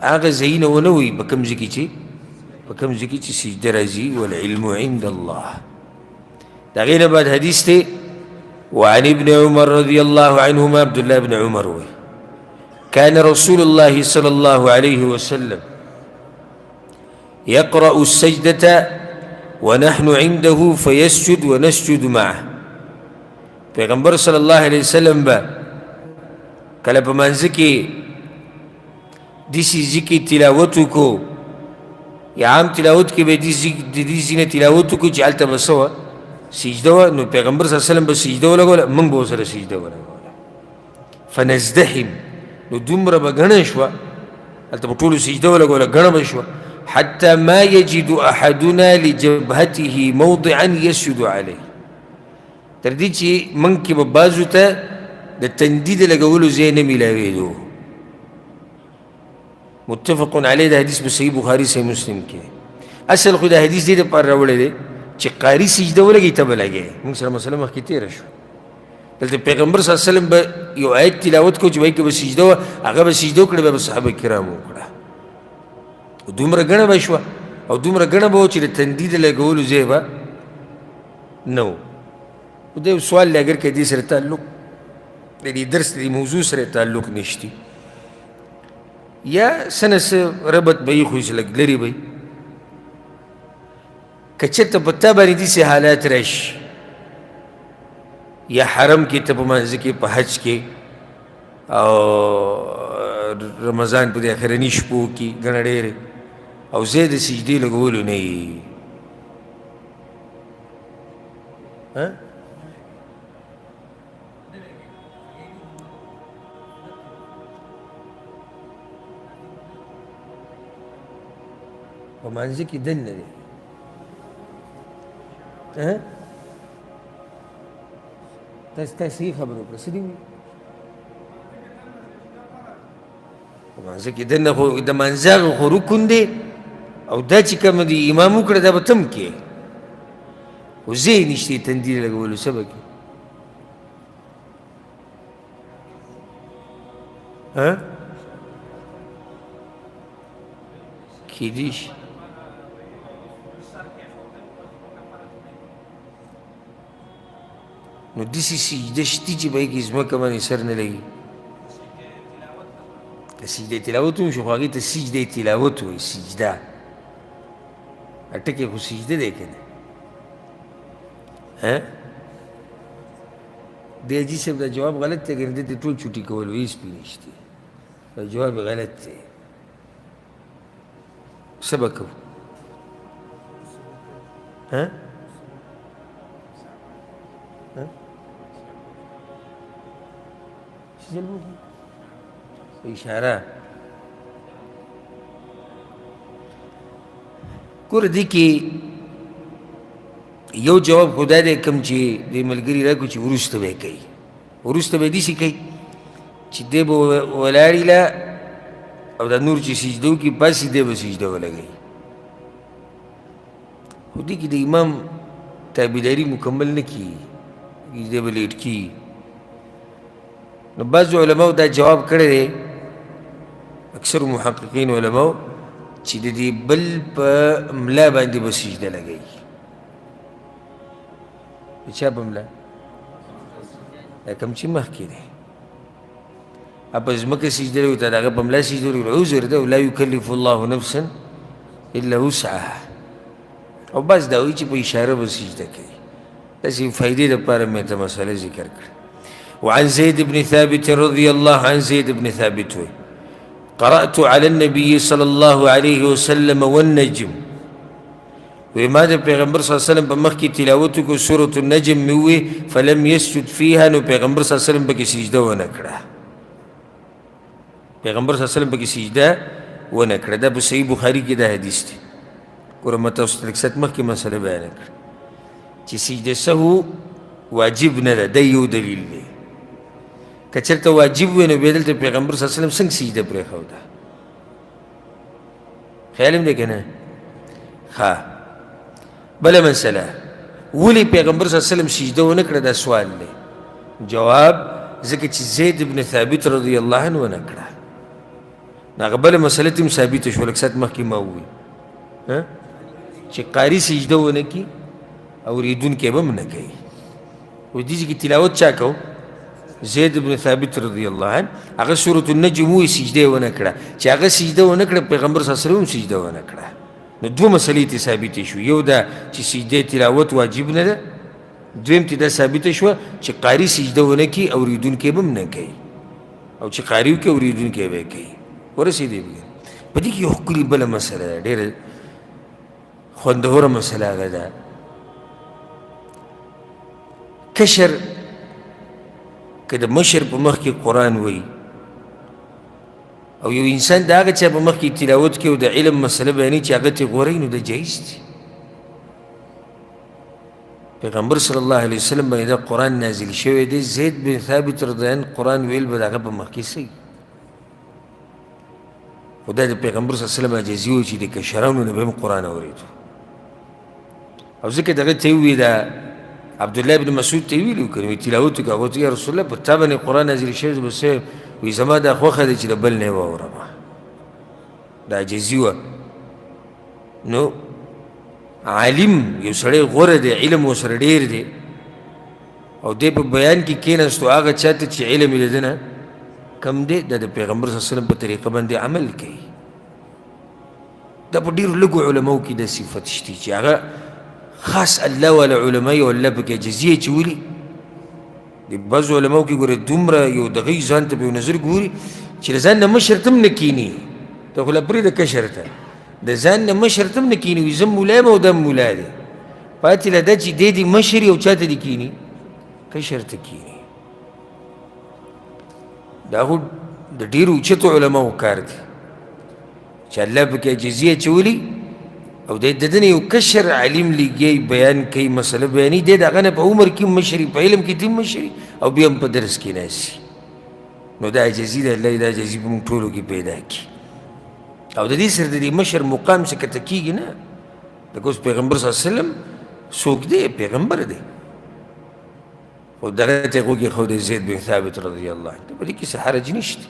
هغه ځایونه ونه وایي په کوم ځای کې چې سجده راځي. والعلم عند الله. د هغې نه بعد حدیث دی وعن ابن عمر رضي الله عنهما، عبد الله بن عمر وایي كان رسول الله صلى الله عليه وسلم يقرأ السجدة ونحن عنده فيسجد ونسجد معه. پیغمبر صلی الله علیه وسلم به کله په منځ کې داسې ځای تلاوت وکړو، یا عام تلاوت کې به د دې ځای نه تلاوت وکړو چې هلته به څه وه؟ سجده وه. نو پیغمبر صلی الله علیه وسلم به سجده ولګوله، موږ به ورسره سجده ولګوله. فنزدحم، نو دومره به ګڼه شوه، هلته به ټولو سجده ولګوله، ګڼه به شوه، حتى ما يجد أحدنا لجبهته موضعا يسجد عليه، تر دې چې موږ کې به بعضو ته د تندي د لګولو ځای نه میلاوېدو. متفق علیه. د حدیث په صحیح بخاري صحیح مسلم کې. اصل خو د حدیث دې دپاره راوړی دی چې قاري سجده ولګوي ته به لګوي. موږ سره مسله مخکې تېره شوه. دلته پیغمبر صلی الله علیه وسلم به یو آیت تلاوت کو چې وایي که به سجده وه، هغه به سجده وکړه، بیا به صحابه کرامو وکړه. دومره ګڼه به شوه، او دومره ګڼه به و چې د تندي د لګولو ځای به نه و. دا یو سوال دی، اگر که دې سره تعلق د دې درس د دې موضوع سره تعلق نشتی، یا څه نه څه ربط به یې، خو لږ لرې به یي. که چېرته په تا باندې داسې حالات راشي، یا حرم کې ته په منځ کې په حج کې او رمضان په دې اخرني شپو کې ګڼه ډېرې او زه د سجدې لګولو نه یې په مانځه کې دن نه دی تاسو صحیح خبره وکړه څه دي وایي په مانځه کې دننه خو د مانځه هغه خو رکن دی او دا چې کوم دی امام وکړه دا به ته هم کې خو ځای یې نشته تندي لګولو څه به کې کیدای شي نو داسې سجده شته چې به یې کې ځمکه باندې سر نه لګي که سجده تلاوت هم شو خو هغې ته سجده تلاوت وایي سجده ټکې خو سجده دی که نه دی حاجي صاحب دا جواب غلط دی که نه دې ته ټول چوټي کول وایي هېڅ پې نشته دا جواب غلط دی څه به کوو اشاره ګوره دې کې یو جواب خو دا دی کوم چې دې ملګري راکړو چې وروسته به یې کوي وروسته به یې داسې کوي چې دی به ولاړ له او دا نور چې سجده وکړي پاسې دی به سجده ولګوي خو دې کې د امام تابعداري مکمل نه کېږي دی به لیټ کېږي نو بعضو علماو دا جواب کړی دی اکثر محققین علماو چې د دې بل په ملا باندې به سجده لګوي د چا په ملا دا کوم چې مخکې دی په ځمکه سجده لګوي ته د هغه په ملا سجده لګوي عذر دی لا یکلف الله نفسا الا وسعها او بس دا وایي چې په اشاره به سجده کوي داسې فایدې دپاره مې ته مسله ذکر کړه وعن زيد بن ثابت رضي الله عن زيد بن ثابت قرأت على النبي صلى الله عليه وسلم والنجم وما ده پیغمبر صلی الله علیه وسلم په مخ کې تلاوت کو سورۃ النجم مې فلم يسجد فيها نو پیغمبر صلی الله علیه وسلم پکې سجده ونه کړه پیغمبر صلی الله علیه وسلم پکې سجده ونه کړه دا په صحیح بخاری کې دا حدیث دی ګوره ما تاسو ته لږ مخکې مسله بیان کړه چې سجده سهو واجب نه ده دا یو دلیل دی که چېرته واجب وی نو بیا دلته پیغمبر صلی الله علیه وسلم څنګه سجده پرېښوده خیال هم دی که نه ښه بله مسله ولې پیغمبر صلی الله علیه وسلم سجده ونه کړه دا سوال دی جواب ځکه چې زید بن ثابت رضی الله عنه ونه کړه نو هغه بله مسله ته هم ثابته شوه لږ ساعت مخکې ما وویل چې قاري سجده ونه کړي اورېدونکی به هم نه کوي و دې کې تلاوت چا کو زید بن ثابت رضی الله عنه هغه سورۃ النجم وی سجده ونه کړه چې هغه سجده ونه کړه پیغمبر صلی الله علیه وسلم سجده ونه کړه نو دوه مسلې ته ثابتې شو یو دا چې سجده تلاوت واجب نه ده دویم ته دا ثابته شوه چې قاري سجده ونه کړي اورېدونکی به هم نه کوي او چې قاري وکړي اورېدونکی به یې کوي ورسېدې په دې کې یو ښکلې بله مسله ده ډېره خوندوره مسله هغه ده کشر که د مشر په مخ کې قرآن وایي او یو انسان د هغه چا په مخ کې تلاوت کوي او د علم مسله بیانوي چې هغه ترې غوره نو د جایز دي پیغمبر صلی الله علیه وسلم باندې دا قرآن نازل شوی دی زید بن ثابت رضی الله عنه قرآن ویل به د هغه په مخ کې صحیح خو دا د پیغمبر صلی الله علیه وسلم عاجزي و چې د کشرانو نه به هم قرآن اورېدو او ځکه دغه ته یې وویل عبدالله بن مسعود ته یې ویلي و که نه تلاوت وکړه هغه ته یا رسول الله په تا باندې قرآن نازل شوی به څه وایي زما دا خوښه ده چې د بل نه یې واورم دا عاجزي وه نو عالم یو سړی غوره دی علم ورسره ډېر دی او دی په بیان کې کېناستو هغه چا ته چې علم یې د ده نه کم دی دا د پیغمبر صلی الله علیه وسلم په طریقه باندې عمل کوي دا په ډېرو لږو علماو کې دا صفت شته چې هغه خاص الله والا علما یو الله پکې عجزي اچولي د بعضو علماو کې ګوره دومره یو دغه ځان ته په یو نظر ګوري چې د ځان نه مشر ته هم نه کیني، ته خو لا پرېږده کشر ته، د ځان نه مشر ته هم نه کیني، وایي زه مولا یم او دا مولا دی، پاتې له ده چې دی دې مشر یي او چا ته دې کیني؟ کشر ته کیني. دا خو د ډېرو اوچتو علماو کار دی چې الله پکې عاجزي اچولي او د ده نه یو کشر علم لګي بیان کوي، مسله بیانوي، دی د هغه نه په عمر کې هم مشري، په علم کې هم مشري او بیا هم په درس کې ناستي. نو دا عاجزي ده، الله دا عاجزي په موږ ټولو کې پیدا کړي او د دې سره د دې مشر مقام څه کته کېږي نه. لکه اوس پیغمبر صلی الله علیه وسلم څوک دی؟ پیغمبر دی، خو دغه ته یې غوږ ایښودی زید بن ثابت رضی الله عنه، په دې کې څه حرج نشته.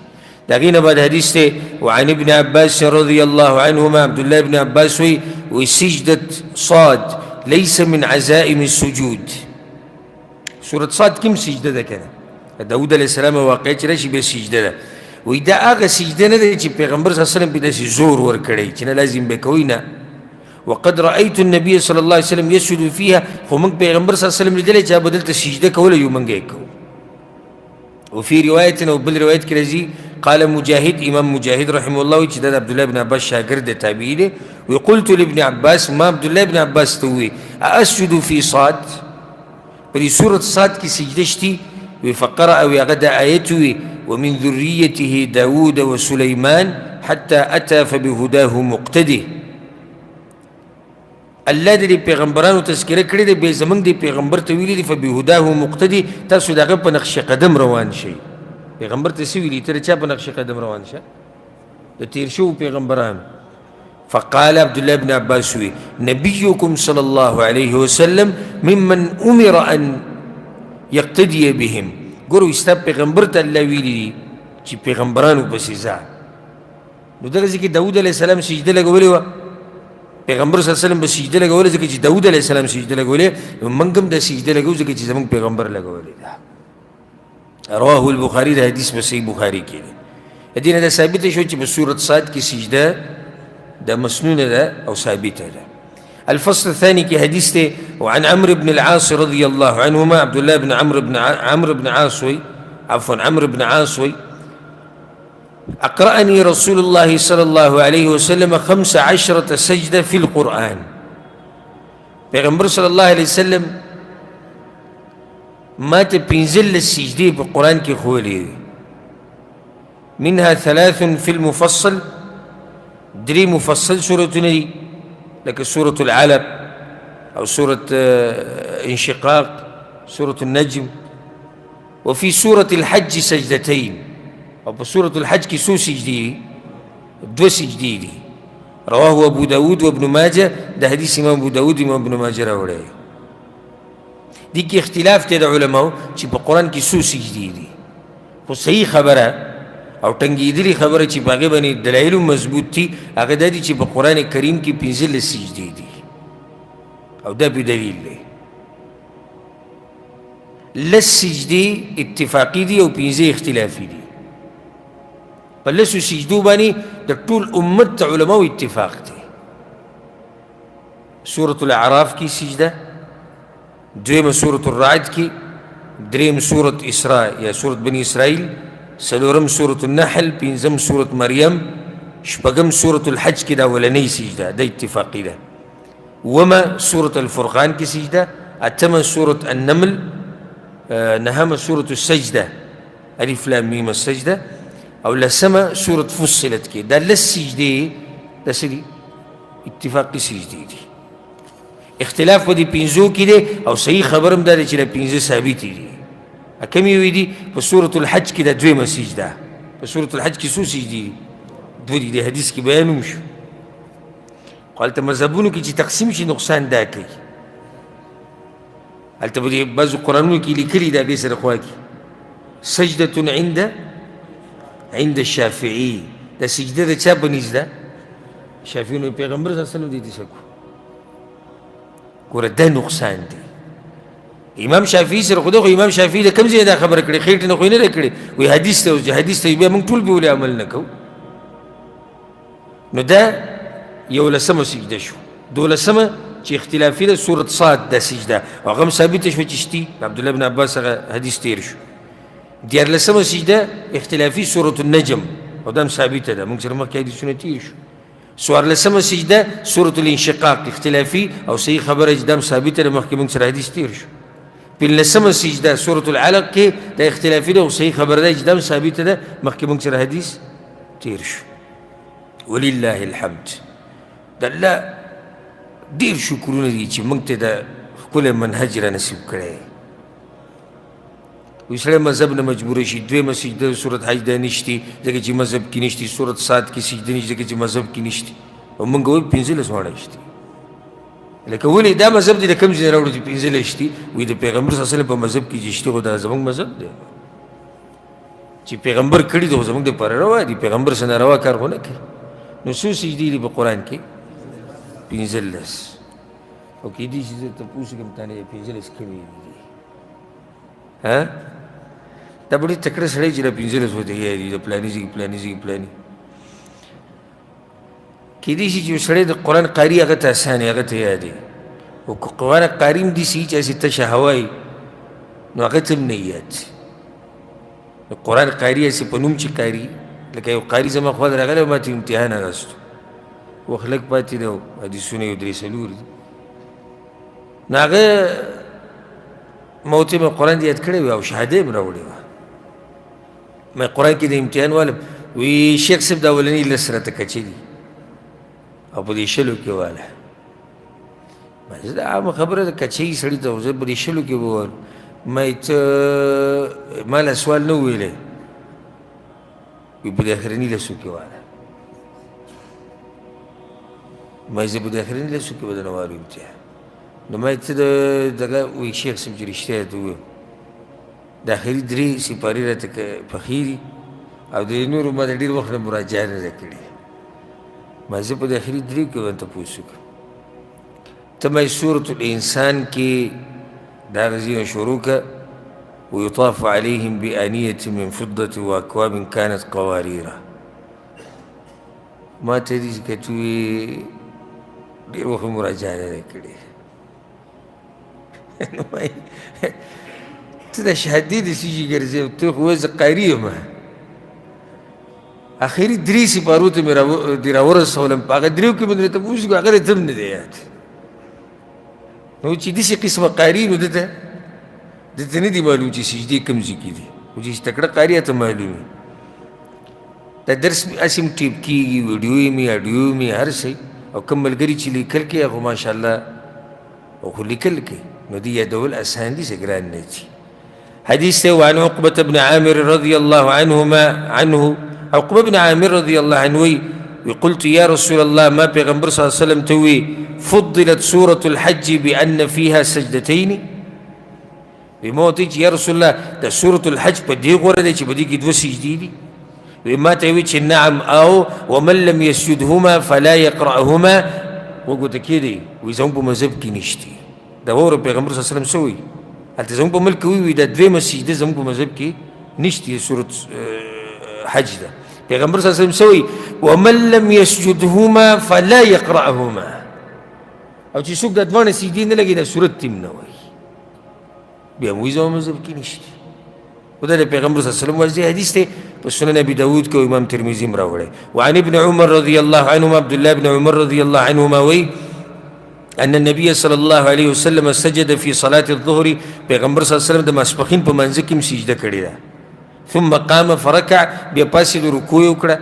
د هغې نه بعد حدیث دی وعن ابن عباس رضی الله عنهما، عبدالله ابن عباس وی سجدت صاد لیس من عزائم السجود. سورة صاد کوم سجده ده کنه؟ داود علیه السلام واقع چې راشي بیا سجده ده. وی دا هغه سجده نه ده چې پیغمبر صلی الله علیه وسلم پې داسې زور ورکړی چې نه لازم به کوي نه. وقد رأيت النبي صلى الله عليه وسلم يسجد فيها، خو موږ پیغمبر صلی الله علیه وسلم لیدلی چې هغه به دلته سجده کوله یو موږ یې کوو. وفي روایت او بل روایت کې راځي قال مجاهد، امام مجاهد رحمه الله وی چې دا د عبدالله بن عباس شاګرد دی، تابعي دی. وی قلت لابن عباس، ما عبدالله بن عباس ته ووی اسجد في صاد، په دې سورة صاد کې سجده شتي؟ وی فقرأ، وی هغه دا آیت وی ومن ذريته داود وسليمان حتى أتى فبهداه مقتدي. الله دې پیغمبرانو تذکره کړې ده، بیا زموږ دې پیغمبر ته ویلي دي فبهداه مقتدي، تاسو د هغه په نقش قدم روان شئ. پیغمبر ته څه ویلي؟ ته د چا په نقش قدم روان شه؟ د تیر شوو پیغمبرانو. فقال عبدالله بن عباس وی نبيكم صلى الله عليه وسلم ممن أمر أن يقتدي بهم. ګورو ستا پیغمبر ته الله ویلي دي چې پیغمبرانو پسې ځه. نو دغسې کې داود علیه السلام سجده لګولې وه، پیغمبر صلی الله علیه وسلم به سجده لګولې ځکه چې داود علیه السلام سجده لګولې، نو موږ هم دا سجده لګوو ځکه چې زموږ پیغمبر لګولې ده. رواه البخاري، دا حدیث په صحیح بخاري کې دی. د دې نه دا ثابته شو چې په سورة صاد کې سجده دا مسنونه ده او ثابته ده. الفصل الثاني کې حدیث دی وعن عمرو بن العاص رضي الله عنهما، عبد الله بن عمرو بن عاص عفوا عمرو بن عاص أقرأني رسول الله صلى الله عليه وسلم 15 سجدة في القرآن. پیغمبر صلی الله علیه وسلم ما ته 15 سجدې په قرآن کې ښوولې دي. منها 3 في المفصل، 3 مفصل سورتونه دي لکه سورة العلق أو سورة انشقاق، سورة النجم. وفي سورة الحج سجدتين، او په سورة الحج کې څو سجدې؟ 2 سجدې دي. رواه ابو داود وابن ماجه، دا حدیث امام ابو داود امام ابن ماجه راوړی. دې کې اختلاف دی د علماو چې په قرآن کې څو سجدې دي، خو صحیح خبره او ټنګېدلې خبره چې په هغې باندې دلایل مضبوط دي هغه دا دي چې په قرآن کریم کې 15 سجدې دي او دا به دلیل دی. 10 سجدې اتفاقي دي او 15 اختلافي دي. په 10 سجدو باندې د ټول امت علماو اتفاق دی. سورة الاعراف کې سجده، 2 سورة الرعد کې، 3 سورة اسراء یا سورة بني اسرائیل، 4 سورة النحل، 5 سورة مریم، 6 سورة الحج کې دا اولنۍ سجده دا اتفاقي ده. 7 سورة الفرقان کې سجده، 8 سورة النمل، 9 سورة السجده الف لام میم السجده، او 10 سورة فصلت کې. دا 10 سجدې دا څه دي؟ اتفاقي سجدې دي. اختلاف په دې 15 کې دی او صحیح خبر هم دا دی چې دا 15 ثابتې دي. کمې وی دي؟ په سورة الحج کې دا 2 سجده. په سورة الحج کې څو سجدې دي؟ 2 دي. د حدیث کې بیان هم شو. خو هلته مذهبونو کې چې تقسیم شي نقصان دا کوي. هلته په دې بعضو قرآنونو کې لیکلي دا بې سره خوا کې سجدة عند الشافعي. دا سجده د چا په نزد ده؟ شافعي. نو پیغمبر صلی الله علیه وسلم دې څه کو؟ ګوره دا نقصان دی. امام شافعي سره خو دغه امام شافعي د کوم ځای دا خبره کړې؟ خېټې نه خو یې نه ده کړې. وایي حدیث ته اوس حدیث ته بیا موږ ټول به ولې عمل نه کوو؟ نو دا 11 سجده شو. 12 چې اختلافي ده سورة صاد دا سجده او هغه هم ثابته شوه چې شتي. عبدالله بن عباس هغه حدیث تیر شو. 14 سجده اختلافي سورة النجم او دا هم ثابته ده موږ سره مخکې حدیثونه تېر شو څوارلسمه سجده سورة الانشقاق اختلافي او صحیح خبره چې دا هم ثابته ده مخکې موږ سره حدیث تېر شو پنځلسمه سجده سورة العلق کې دا اختلافي ده او صحیح خبره ده چې دا هم ثابته ده مخکې موږ سره حدیث تېر شو ولله الحمد د الله ډېر شکرونه دي چې موږ ته د ښکلی منهج را نصیب کړی وایي سړی مذهب نه مجبوره شي دویمه سجده د صورت حج ده نشتي ځکه چې مذهب کې نشتي صورت صاد کې سجده نشته ځکه چې مذهب کې نشتي او موږ وایو 15 واړه شتي لکه ولې دا مذهب دی د کوم ځای نه راوړو چې 15 شتي وایي د پیغمبر صلی الله علیه وسلم په مذهب کې چې شتي خو دا زموږ مذهب دی چې پیغمبر کړي دی خو زموږ دپاره روا دي پیغمبر څه ناروا کار خو نه کوي نو څو سجدې دي په قرآن کې 15 او کېدای شي زه تپوس کوم تا نه 15 کمې دي دا بڑی تکڑه سړی چې دا 15 ورته یادي د پلاني ځای پلاني کېدای شي چې یو سړی د قرآن قاري هغه ته اسان هغه ته یادي او که قرآن قاري هم داسې چې هسې تشه هوا وي نو هغه ته هم نه یاد د قرآن قاري هسې په نوم چې قاري لکه یو قاري زما خوا ته راغلی ما ته امتحان اخیستو وخت لږ پاتې دی او حدیثونه یو 3 څلور دي نو هغه ما ورته مې قرآن یاد کړی وي او شهاده یې مې راوړې وه ما قرآن کې د امتحان والم وی شیخ صاحب د اولني لس راته کچې دي او په دې شلو کې واله ما زه دا عامه خبره ده کچې سړي ته زه په دې شلو کې به وایم ما ته ما له سوال نه ویلی وی په دې اخرني لسو کې واله ما زه په دې اخرني لسو کې به درنه وارو امتحان نو ما ته دغه وی شیخ صاحب چې رښتیا یې ته ووایم د اخري 3 سپارې راته پخې دي او د نورو ما د ډېر وخت نه مراجعه نه ده کړې ما زه په د اخري 3 کې ورته تپوس وکړم ته ما سورة الانسان کې دا هغه ځایونه شروع کړه ويطاف عليهم بآنية من فضة وأكواب كانت قواريرا ما ته دې چې ته وې ډېر وخت مراجعه نه ده کړې نو ته د شهادې داسې چې ګرځې او ته خو زه قاري یم اخري 3 سپارو ته مې راورسولم په هغه 3 کې مې درته تپوس وکړو هغه راته هم نه دی یاد نو چې داسې قسمه قاري نو دته نه دي معلوم چې سجدې کوم ځای کې دي خو چې تکړه قاري ته معلوم وي دا درس مې هسې هم ټیپ کېږي ویډیو مې اډیو مې هر شی او کوم ملګري چې لیکل کوي هغه ماشاءالله او خو لیکل کوي نو دي یادول اسان دي څه ګران نه دي حديث وعن عقبة بن عامر رضي الله عنه عقبة بن عامر رضي الله عنه قلت يا رسول الله ما پیغمبر صلى الله عليه وسلم توي فضلت سورة الحج بأن فيها سجدتين بموتي يا رسول الله ده سورة الحج بدي غورة دي چې بدي کې 2 سجدې دي وما توي چې نعم او ومن لم يسجدهما فلا يقرأهما وقلت كده ويزوم بمذهب کې نشتي دا وره پیغمبر صلی الله علیه وسلم سوی هلته زموږ په ملک وی دا دویمه سجده زموږ په مذهب کې نشته سورة حج ده پیغمبر صلی الله علیه وسلم سوی ومن لم يسجدهما فلا يقرأهما او چې څوک د دوانه سجدې نه لګي دا سورت تیم نه وایي بیا موږ زموږ مذهب کې نشته و دا د پیغمبر صلی الله علیه وسلم واضح حدیث دی په سنن ابي داود کې امام ترمذي هم راوړی وعن ابن عمر رضي الله عنهما عبد الله بن عمر رضي الله عنهما وی أن النبي صلى الله عليه وسلم سجد في صلاة الظهر پیغمبر صلی الله علیه وسلم د ماسپښین په منځ کې سجده کړې ده ثم قام فركع بیا پاسې د رکوع وکړه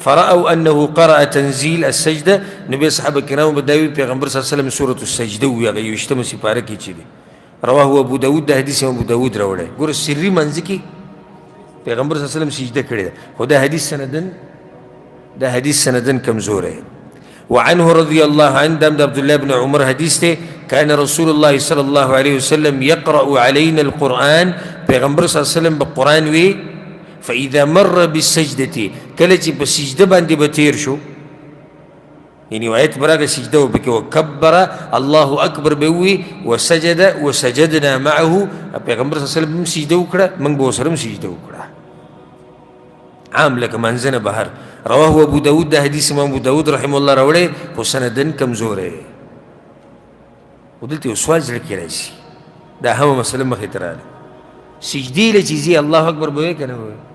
فرأوا أنه قرأ تنزيل السجدة نبي صحابه کرام بداوي پیغمبر صلی الله علیه وسلم سورة السجده وی هغه 20مه سپاره کې چې رواه ابو داود د حدیث ابو داود راوړی ګوره سري منځ کې پیغمبر صلی الله علیه وسلم سجده کړې ده خو دا حدیث سندن کمزوری وعنه رضي الله عنه دم عبد الله بن عمر حديث كان رسول الله صلى الله عليه وسلم يقرأ علينا القرآن پیغمبر صلى الله عليه وسلم بالقرآن وي فإذا مر بالسجدة كلتي بالسجدة باندې بتیر شو يعني وآيات براغة سجدة وبك وكبر الله أكبر بوي وسجد وسجدنا معه پیغمبر صلى الله عليه وسلم سجدة وکړه من بوسرم سجدة وکړه عام لك منزنه بهر رواه ابو داود ده حدیث امام ابو داود رحمه الله راوړی خو سندن کمزوری ودلته یو سوال زړه کې راځي دا هم مسله مخې ته راغله سجدې له چې ځي الله اکبر به وایې که نه وایې